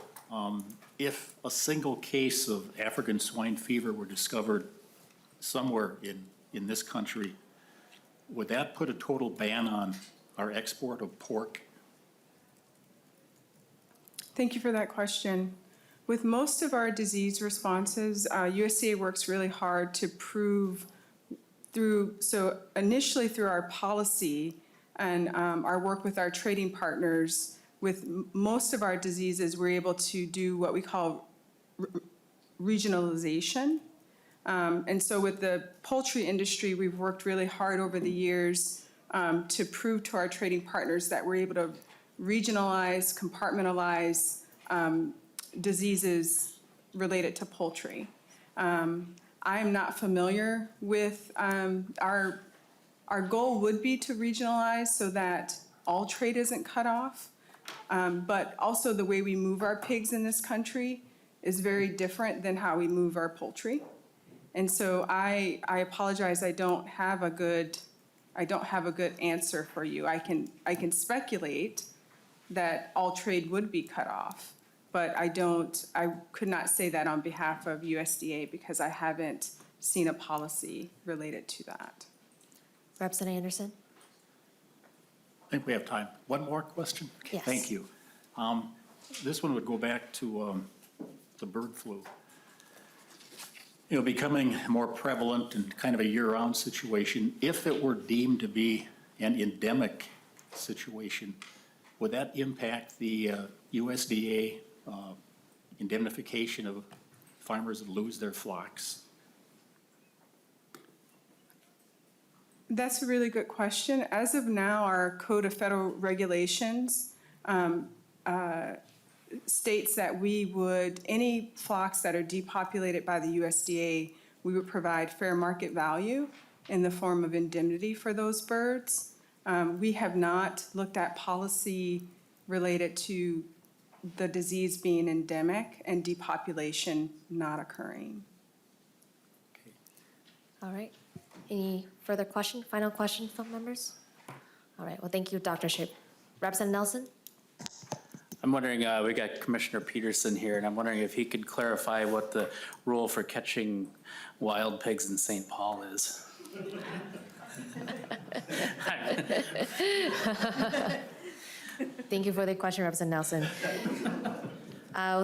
If a single case of African swine fever were discovered somewhere in this country, would that put a total ban on our export of pork? Thank you for that question. With most of our disease responses, USDA works really hard to prove initially through our policy and our work with our trading partners, with most of our diseases, we're able to do what we call regionalization. And so with the poultry industry, we've worked really hard over the years to prove to our trading partners that we're able to regionalize, compartmentalize diseases related to poultry. I am not familiar with, our goal would be to regionalize so that all trade isn't cut off. But also the way we move our pigs in this country is very different than how we move our poultry. And so I apologize, I don't have a good answer for you. I can speculate that all trade would be cut off, but I could not say that on behalf of USDA because I haven't seen a policy related to that. Representative Anderson? I think we have time. One more question? Okay, Yes. thank you. This one would go back to the bird flu. You know, becoming more prevalent and kind of a year-round situation. If it were deemed to be an endemic situation, would that impact the USDA indemnification of farmers that lose their flocks? That's a really good question. As of now, our Code of Federal Regulations states that any flocks that are depopulated by the USDA, we would provide fair market value in the form of indemnity for those birds. We have not looked at policy related to the disease being endemic and depopulation not occurring. All right. Any further question, final question from members? All right, well, thank you, Dr. Shipp. Representative Nelson? I'm wondering, we got Commissioner Peterson here, and I'm wondering if he could clarify what the rule for catching wild pigs in St. Paul is. Thank you for the question, Representative Nelson.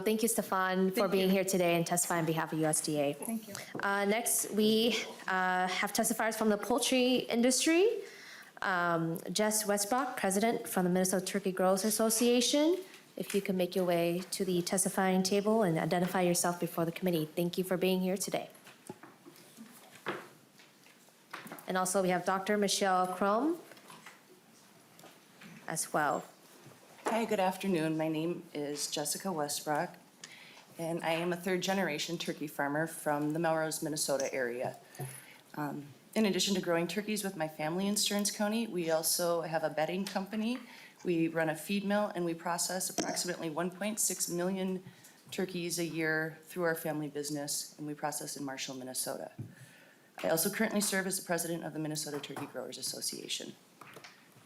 Thank you, Stefan, for being here today and testifying on behalf of USDA. Thank you. Next, we have testifiers from the poultry industry. Jess Westbrook, President from the Minnesota Turkey Growers Association. If you can make your way to the testifying table and identify yourself before the committee. Thank you for being here today. And also, we have Dr. Michelle Crum as well. Hi, good afternoon. My name is Jessica Westbrook, and I am a third-generation turkey farmer from the Melrose, Minnesota area. In addition to growing turkeys with my family in Stearns County, we also have a bedding company. We run a feed mill, and we process approximately 1.6 million turkeys a year through our family business, and we process in Marshall, Minnesota. I also currently serve as the president of the Minnesota Turkey Growers Association.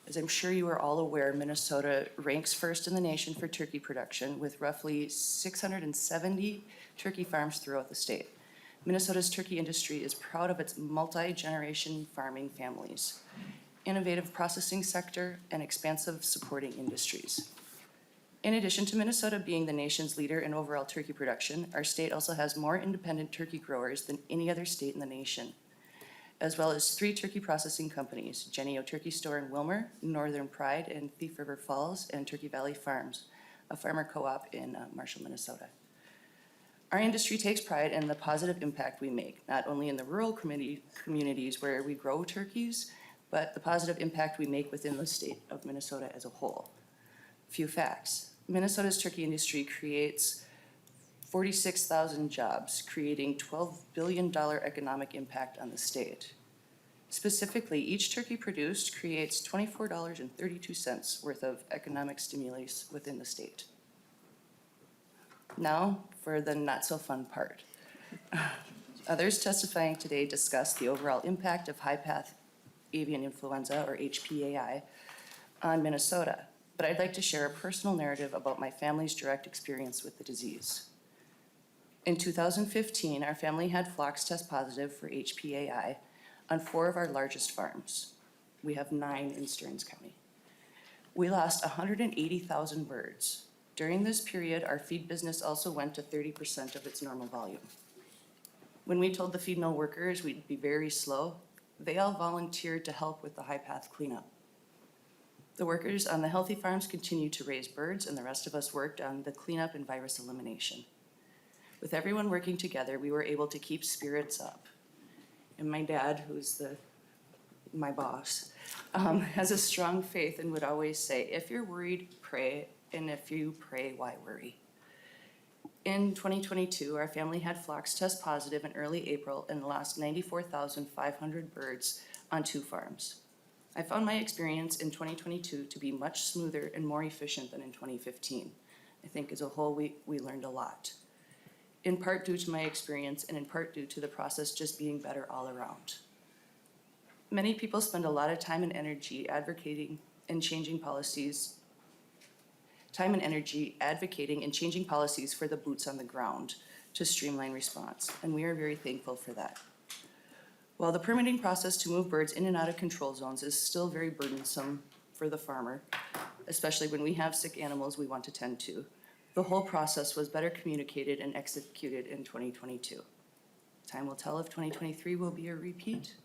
As I'm sure you are all aware, Minnesota ranks first in the nation for turkey production with roughly 670 turkey farms throughout the state. Minnesota's turkey industry is proud of its multi-generation farming families, innovative processing sector, and expansive supporting industries. In addition to Minnesota being the nation's leader in overall turkey production, our state also has more independent turkey growers than any other state in the nation, as well as 3 turkey processing companies, Jennie-O Turkey Store in Wilmer, Northern Pride in Thief River Falls, and Turkey Valley Farms, a farmer co-op in Marshall, Minnesota. Our industry takes pride in the positive impact we make, not only in the rural communities where we grow turkeys, but the positive impact we make within the state of Minnesota as a whole. Few facts. Minnesota's turkey industry creates 46,000 jobs, creating $12 billion economic impact on the state. Specifically, each turkey produced creates $24.32 worth of economic stimulus within the state. Now for the not-so-fun part. Others testifying today discussed the overall impact of high-path avian influenza, or HPAI, on Minnesota, but I'd like to share a personal narrative about my family's direct experience with the disease. In 2015, our family had flocks test positive for HPAI on 4 of our largest farms. We have 9 in Stearns County. We lost 180,000 birds. During this period, our feed business also went to 30% of its normal volume. When we told the feed mill workers we'd be very slow, they all volunteered to help with the high-path cleanup. The workers on the healthy farms continued to raise birds, and the rest of us worked on the cleanup and virus elimination. With everyone working together, we were able to keep spirits up. And my dad, who's my boss, has a strong faith and would always say, if you're worried, pray, and if you pray, why worry? In 2022, our family had flocks test positive in early April and lost 94,500 birds on 2 farms. I found my experience in 2022 to be much smoother and more efficient than in 2015. I think as a whole, we learned a lot, in part due to my experience and in part due to the process just being better all around. Many people spend a lot of time and energy advocating and changing policies for the boots on the ground to streamline response, and we are very thankful for that. While the permitting process to move birds in and out of control zones is still very burdensome for the farmer, especially when we have sick animals we want to tend to, the whole process was better communicated and executed in 2022. Time will tell if 2023 will be a repeat.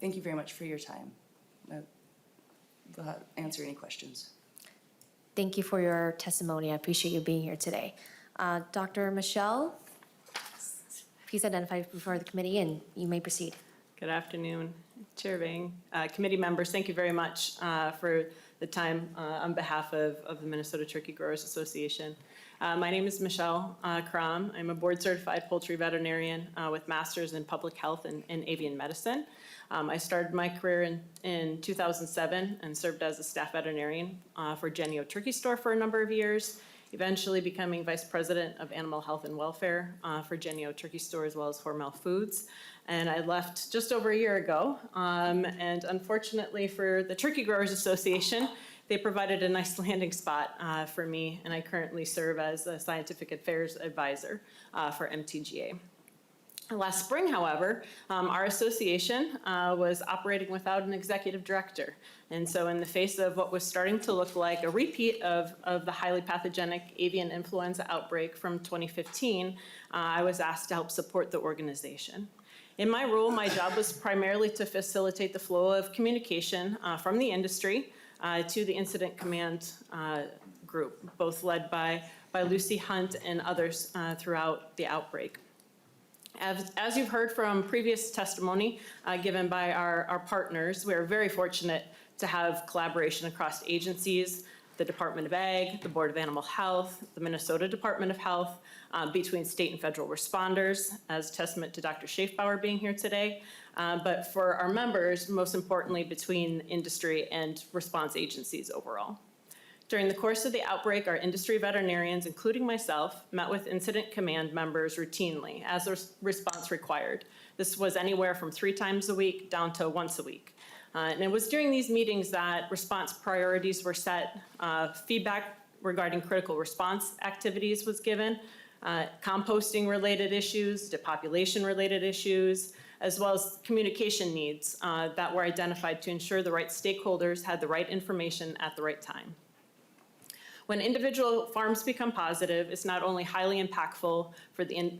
Thank you very much for your time. I'll answer any questions. Thank you for your testimony. I appreciate you being here today. Dr. Michelle, please identify before the committee and you may proceed. Good afternoon, Chair Vang. Committee members, thank you very much for the time on behalf of the Minnesota Turkey Growers Association. My name is Michelle Crom. I'm a board-certified poultry veterinarian with masters in public health and avian medicine. I started my career in 2007 and served as a staff veterinarian for Jennie-O Turkey Store for a number of years, eventually becoming vice president of animal health and welfare for Jennie-O Turkey Store as well as Hormel Foods. And I left just over a year ago. And unfortunately for the Turkey Growers Association, they provided a nice landing spot for me, and I currently serve as a scientific affairs advisor for MTGA. Last spring, however, our association was operating without an executive director. And so in the face of what was starting to look like a repeat of the highly pathogenic avian influenza outbreak from 2015, I was asked to help support the organization. In my role, my job was primarily to facilitate the flow of communication from the industry to the incident command group, both led by Lucy Hunt and others throughout the outbreak. As you've heard from previous testimony given by our partners, we are very fortunate to have collaboration across agencies, the Department of Ag, the Board of Animal Health, the Minnesota Department of Health, between state and federal responders, as testament to Dr. Schaefbauer being here today, but for our members, most importantly, between industry and response agencies overall. During the course of the outbreak, our industry veterinarians, including myself, met with incident command members routinely as the response required. This was anywhere from 3 times a week down to once a week. And it was during these meetings that response priorities were set, feedback regarding critical response activities was given, composting-related issues, depopulation-related issues, as well as communication needs that were identified to ensure the right stakeholders had the right information at the right time. When individual farms become positive, it's not only highly impactful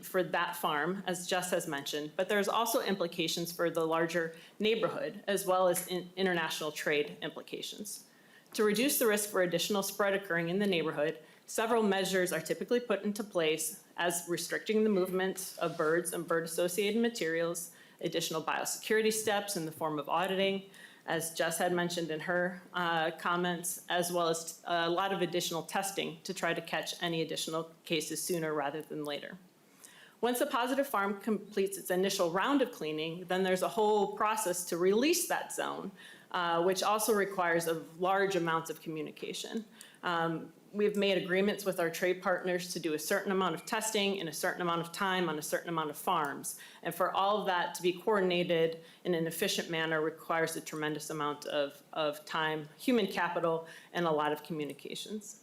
for that farm, as Jess has mentioned, but there's also implications for the larger neighborhood, as well as international trade implications. To reduce the risk for additional spread occurring in the neighborhood, several measures are typically put into place, as restricting the movement of birds and bird-associated materials, additional biosecurity steps in the form of auditing, as Jess had mentioned in her comments, as well as a lot of additional testing to try to catch any additional cases sooner rather than later. Once a positive farm completes its initial round of cleaning, then there's a whole process to release that zone, which also requires a large amounts of communication. We've made agreements with our trade partners to do a certain amount of testing in a certain amount of time on a certain amount of farms. And for all of that to be coordinated in an efficient manner requires a tremendous amount of time, human capital, and a lot of communications.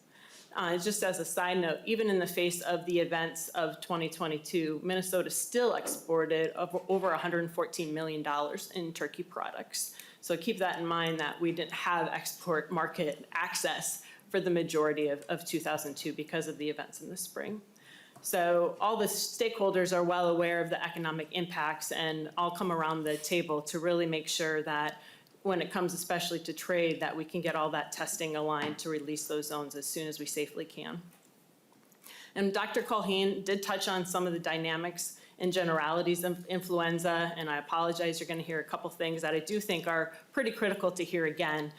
Just as a side note, even in the face of the events of 2022, Minnesota still exported over $114 million in turkey products. So keep that in mind that we didn't have export market access for the majority of 2002 because of the events in the spring. So all the stakeholders are well aware of the economic impacts and all come around the table to really make sure that when it comes especially to trade, that we can get all that testing aligned to release those zones as soon as we safely can. And Dr. Culhane did touch on some of the dynamics and generalities of influenza, and I apologize, you're gonna hear a couple things that I do think are pretty critical to hear again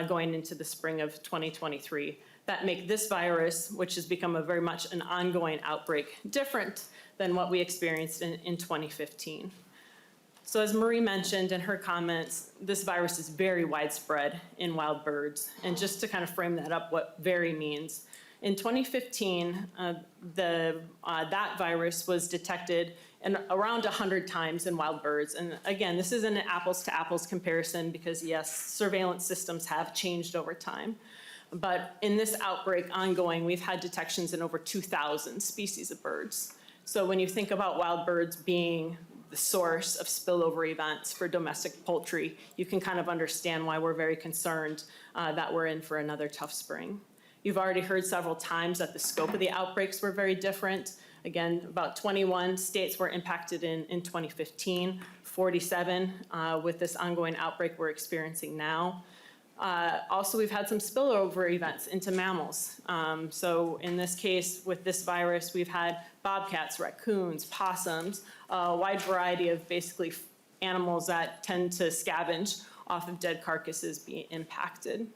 going into the spring of 2023 that make this virus, which has become a very much an ongoing outbreak, different than what we experienced in 2015. So as Marie mentioned in her comments, this virus is very widespread in wild birds. And just to kind of frame that up, what very means. In 2015, that virus was detected around 100 times in wild birds. And again, this isn't an apples to apples comparison because yes, surveillance systems have changed over time. But in this outbreak ongoing, we've had detections in over 2,000 species of birds. So when you think about wild birds being the source of spillover events for domestic poultry, you can kind of understand why we're very concerned that we're in for another tough spring. You've already heard several times that the scope of the outbreaks were very different. Again, about 21 states were impacted in 2015, 47 with this ongoing outbreak we're experiencing now. Also, we've had some spillover events into mammals. So in this case, with this virus, we've had bobcats, raccoons, possums, a wide variety of basically animals that tend to scavenge off of dead carcasses being impacted.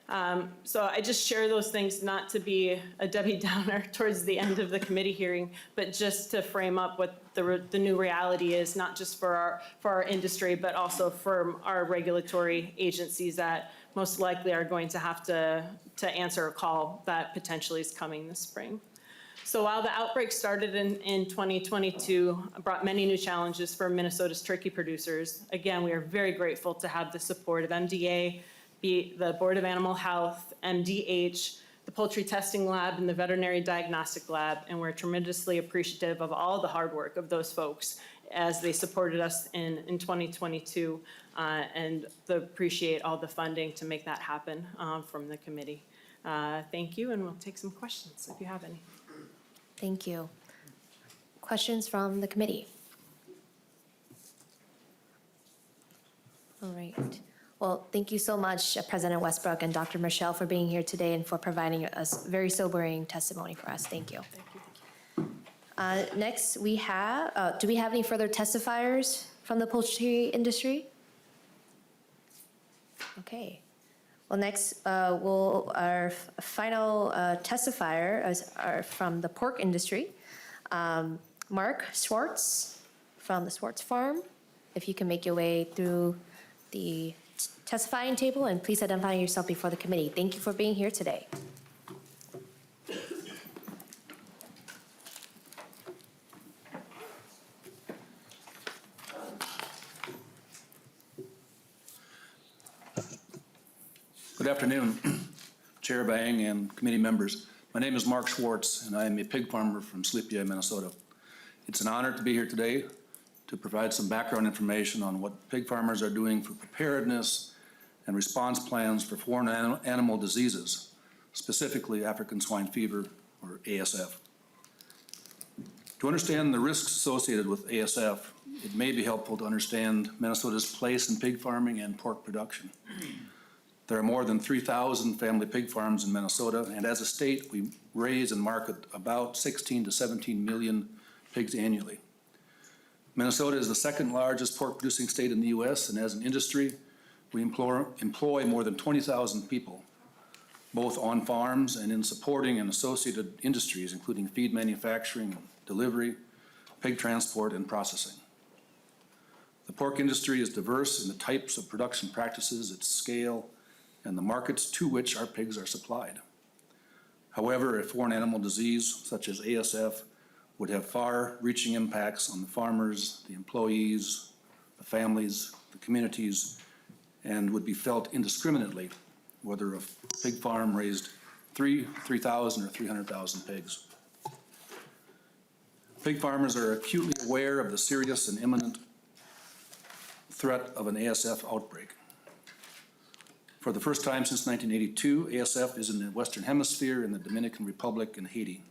So I just share those things not to be a Debbie Downer towards the end of the committee hearing, but just to frame up what the new reality is, not just for our industry, but also for our regulatory agencies that most likely are going to have to answer a call that potentially is coming this spring. So while the outbreak started in 2022, brought many new challenges for Minnesota's turkey producers, again, we are very grateful to have the support of MDA, the Board of Animal Health, MDH, the Poultry Testing Lab, and the Veterinary Diagnostic Lab, and we're tremendously appreciative of all the hard work of those folks as they supported us in 2022, and appreciate all the funding to make that happen from the committee. Thank you, and we'll take some questions if you have any. Thank you. Questions from the committee? All right. Well, thank you so much, President Westbrook and Dr. Michelle, for being here today and for providing us very sobering testimony for us. Thank you. Next, we have, do we have any further testifiers from the poultry industry? Okay. Well, next, our final testifier are from the pork industry. Mark Schwartz from the Schwartz Farm. If you can make your way through the testifying table, and please identify yourself before the committee. Thank you for being here today. Good afternoon, Chair Bang and committee members. My name is Mark Schwartz, and I am a pig farmer from Sleepy, Minnesota. It's an honor to be here today to provide some background information on what pig farmers are doing for preparedness and response plans for foreign animal diseases, specifically African swine fever, or ASF. To understand the risks associated with ASF, it may be helpful to understand Minnesota's place in pig farming and pork production. There are more than 3,000 family pig farms in Minnesota, and as a state, we raise and market about 16 to 17 million pigs annually. Minnesota is the second largest pork producing state in the U.S., and as an industry, we employ more than 20,000 people, both on farms and in supporting and associated industries, including feed manufacturing, delivery, pig transport, and processing. The pork industry is diverse in the types of production practices, its scale, and the markets to which our pigs are supplied. However, a foreign animal disease such as ASF would have far-reaching impacts on the farmers, the employees, the families, the communities, and would be felt indiscriminately, whether a pig farm raised 3,000 or 300,000 pigs. Pig farmers are acutely aware of the serious and imminent threat of an ASF outbreak. For the first time since 1982, ASF is in the Western Hemisphere in the Dominican Republic and Haiti,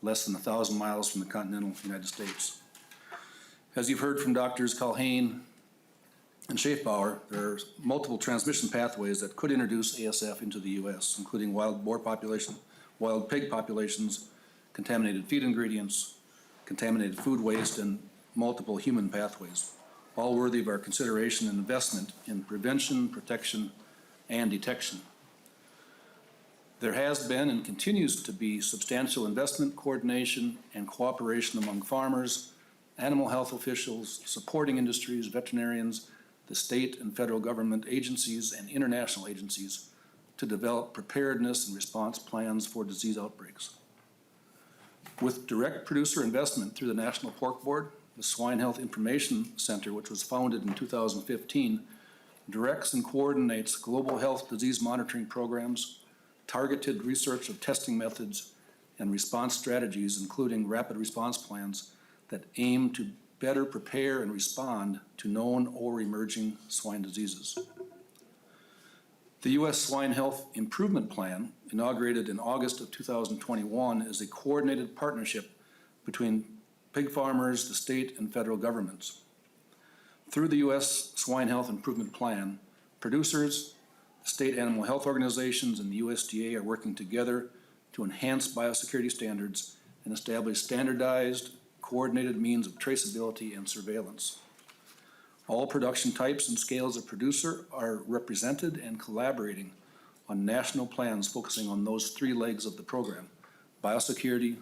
less than 1,000 miles from the continental United States. As you've heard from Drs. Culhane and Schaefbauer, there are multiple transmission pathways that could introduce ASF into the U.S., including wild pig populations, contaminated feed ingredients, contaminated food waste, and multiple human pathways, all worthy of our consideration and investment in prevention, protection, and detection. There has been and continues to be substantial investment, coordination, and cooperation among farmers, animal health officials, supporting industries, veterinarians, the state and federal government agencies, and international agencies to develop preparedness and response plans for disease outbreaks. With direct producer investment through the National Pork Board, the Swine Health Information Center, which was founded in 2015, directs and coordinates global health disease monitoring programs, targeted research of testing methods, and response strategies, including rapid response plans that aim to better prepare and respond to known or emerging swine diseases. The U.S. Swine Health Improvement Plan, inaugurated in August of 2021, is a coordinated partnership between pig farmers, the state, and federal governments. Through the U.S. Swine Health Improvement Plan, producers, state animal health organizations, and the USDA are working together to enhance biosecurity standards and establish standardized, coordinated means of traceability and surveillance. All production types and scales of producer are represented and collaborating on national plans focusing on those three legs of the program: biosecurity,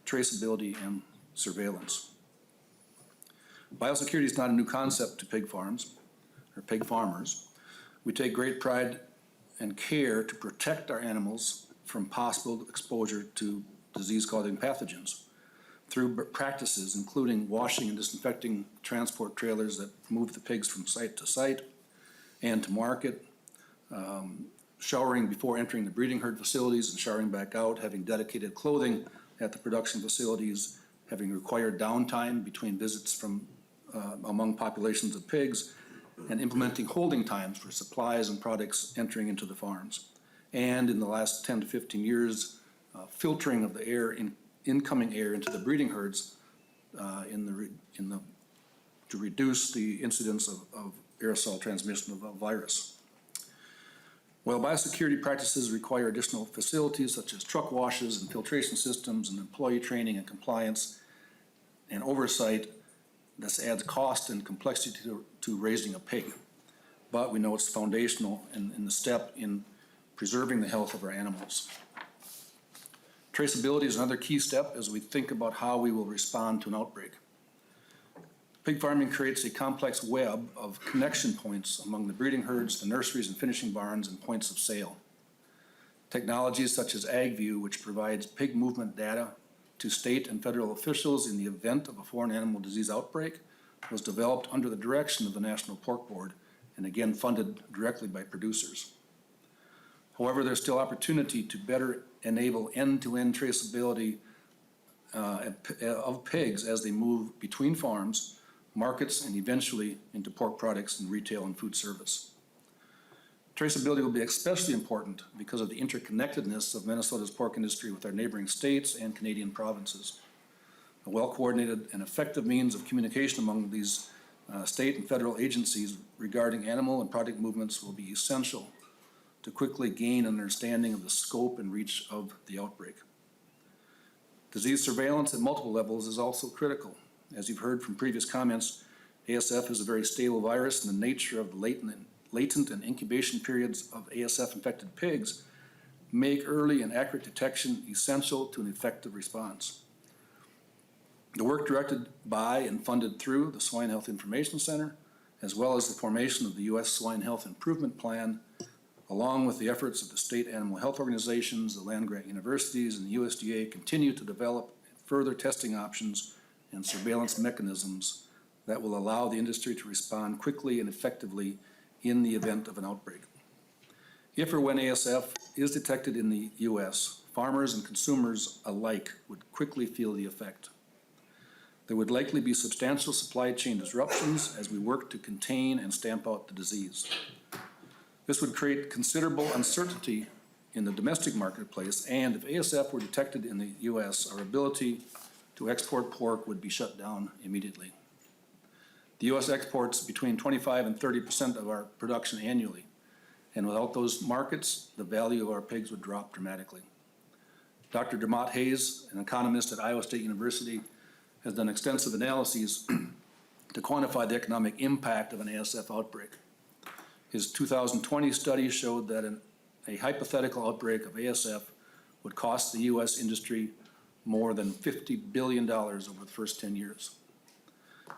traceability, and surveillance. Biosecurity is not a new concept to pig farms or pig farmers. We take great pride and care to protect our animals from possible exposure to disease-causing pathogens through practices including washing and disinfecting transport trailers that move the pigs from site to site and to market, showering before entering the breeding herd facilities and showering back out, having dedicated clothing at the production facilities, having required downtime between visits from among populations of pigs, and implementing holding times for supplies and products entering into the farms. And in the last 10 to 15 years, filtering of the air, incoming air into the breeding herds to reduce the incidence of aerosol transmission of a virus. While biosecurity practices require additional facilities such as truck washes and filtration systems and employee training and compliance and oversight, this adds cost and complexity to raising a pig. But we know it's foundational in the step in preserving the health of our animals. Traceability is another key step as we think about how we will respond to an outbreak. Pig farming creates a complex web of connection points among the breeding herds, the nurseries and finishing barns, and points of sale. Technologies such as AgView, which provides pig movement data to state and federal officials in the event of a foreign animal disease outbreak, was developed under the direction of the National Pork Board and again funded directly by producers. However, there's still opportunity to better enable end-to-end traceability of pigs as they move between farms, markets, and eventually into pork products in retail and food service. Traceability will be especially important because of the interconnectedness of Minnesota's pork industry with our neighboring states and Canadian provinces. A well-coordinated and effective means of communication among these state and federal agencies regarding animal and product movements will be essential to quickly gain an understanding of the scope and reach of the outbreak. Disease surveillance at multiple levels is also critical. As you've heard from previous comments, ASF is a very stable virus, and the nature of the latent and incubation periods of ASF-infected pigs make early and accurate detection essential to an effective response. The work directed by and funded through the Swine Health Information Center, as well as the formation of the U.S. Swine Health Improvement Plan, along with the efforts of the state animal health organizations, the land-grant universities, and the USDA, continue to develop further testing options and surveillance mechanisms that will allow the industry to respond quickly and effectively in the event of an outbreak. If or when ASF is detected in the U.S., farmers and consumers alike would quickly feel the effect. There would likely be substantial supply chain disruptions as we work to contain and stamp out the disease. This would create considerable uncertainty in the domestic marketplace, and if ASF were detected in the U.S., our ability to export pork would be shut down immediately. The U.S. exports between 25 and 30% of our production annually, and without those markets, the value of our pigs would drop dramatically. Dr. Dermot Hayes, an economist at Iowa State University, has done extensive analyses to quantify the economic impact of an ASF outbreak. His 2020 study showed that a hypothetical outbreak of ASF would cost the U.S. industry more than $50 billion over the first 10 years.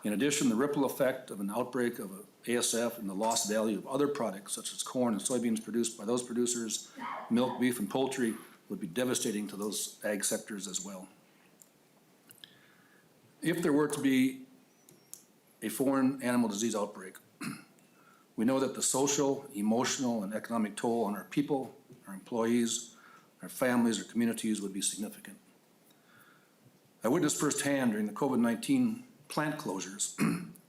In addition, the ripple effect of an outbreak of ASF and the lost value of other products such as corn and soybeans produced by those producers, milk, beef, and poultry would be devastating to those ag sectors as well. If there were to be a foreign animal disease outbreak, we know that the social, emotional, and economic toll on our people, our employees, our families, our communities would be significant. I witnessed firsthand during the COVID-19 plant closures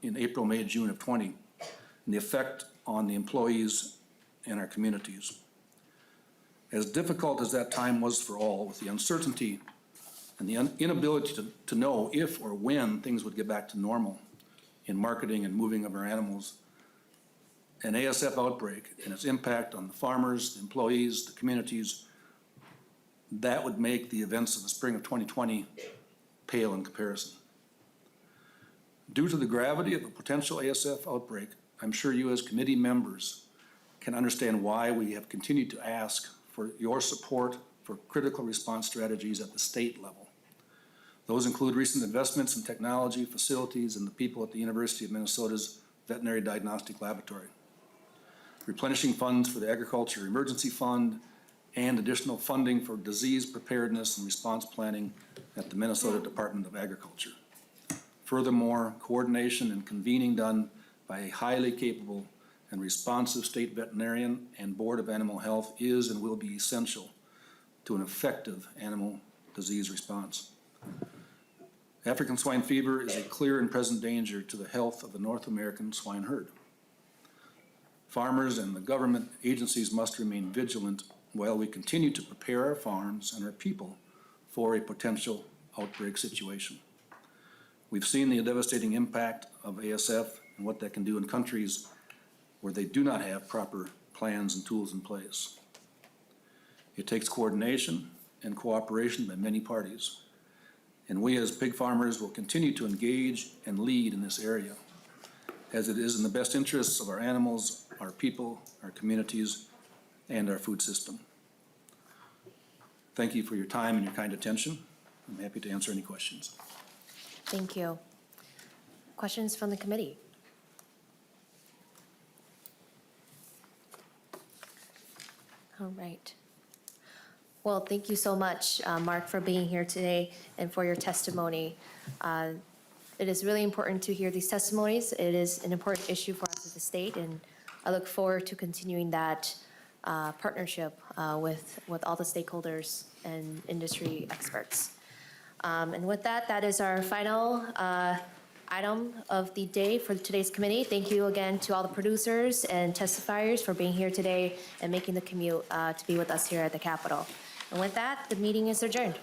in April, May, June of 20, and the effect on the employees and our communities. As difficult as that time was for all, with the uncertainty and the inability to know if or when things would get back to normal in marketing and moving of our animals, an ASF outbreak and its impact on the farmers, the employees, the communities, that would make the events of the spring of 2020 pale in comparison. Due to the gravity of a potential ASF outbreak, I'm sure you as committee members can understand why we have continued to ask for your support for critical response strategies at the state level. Those include recent investments in technology, facilities, and the people at the University of Minnesota's Veterinary Diagnostic Laboratory, replenishing funds for the Agriculture Emergency Fund, and additional funding for disease preparedness and response planning at the Minnesota Department of Agriculture. Furthermore, coordination and convening done by a highly capable and responsive state veterinarian and Board of Animal Health is and will be essential to an effective animal disease response. African swine fever is a clear and present danger to the health of the North American swine herd. Farmers and the government agencies must remain vigilant while we continue to prepare our farms and our people for a potential outbreak situation. We've seen the devastating impact of ASF and what that can do in countries where they do not have proper plans and tools in place. It takes coordination and cooperation by many parties, and we as pig farmers will continue to engage and lead in this area, as it is in the best interests of our animals, our people, our communities, and our food system. Thank you for your time and your kind attention. I'm happy to answer any questions. Thank you. Questions from the committee? All right. Well, thank you so much, Mark, for being here today and for your testimony. It is really important to hear these testimonies. It is an important issue for us as a state, and I look forward to continuing that partnership with all the stakeholders and industry experts. And with that, that is our final item of the day for today's committee. Thank you again to all the producers and testifiers for being here today and making the commute to be with us here at the Capitol. And with that, the meeting is adjourned.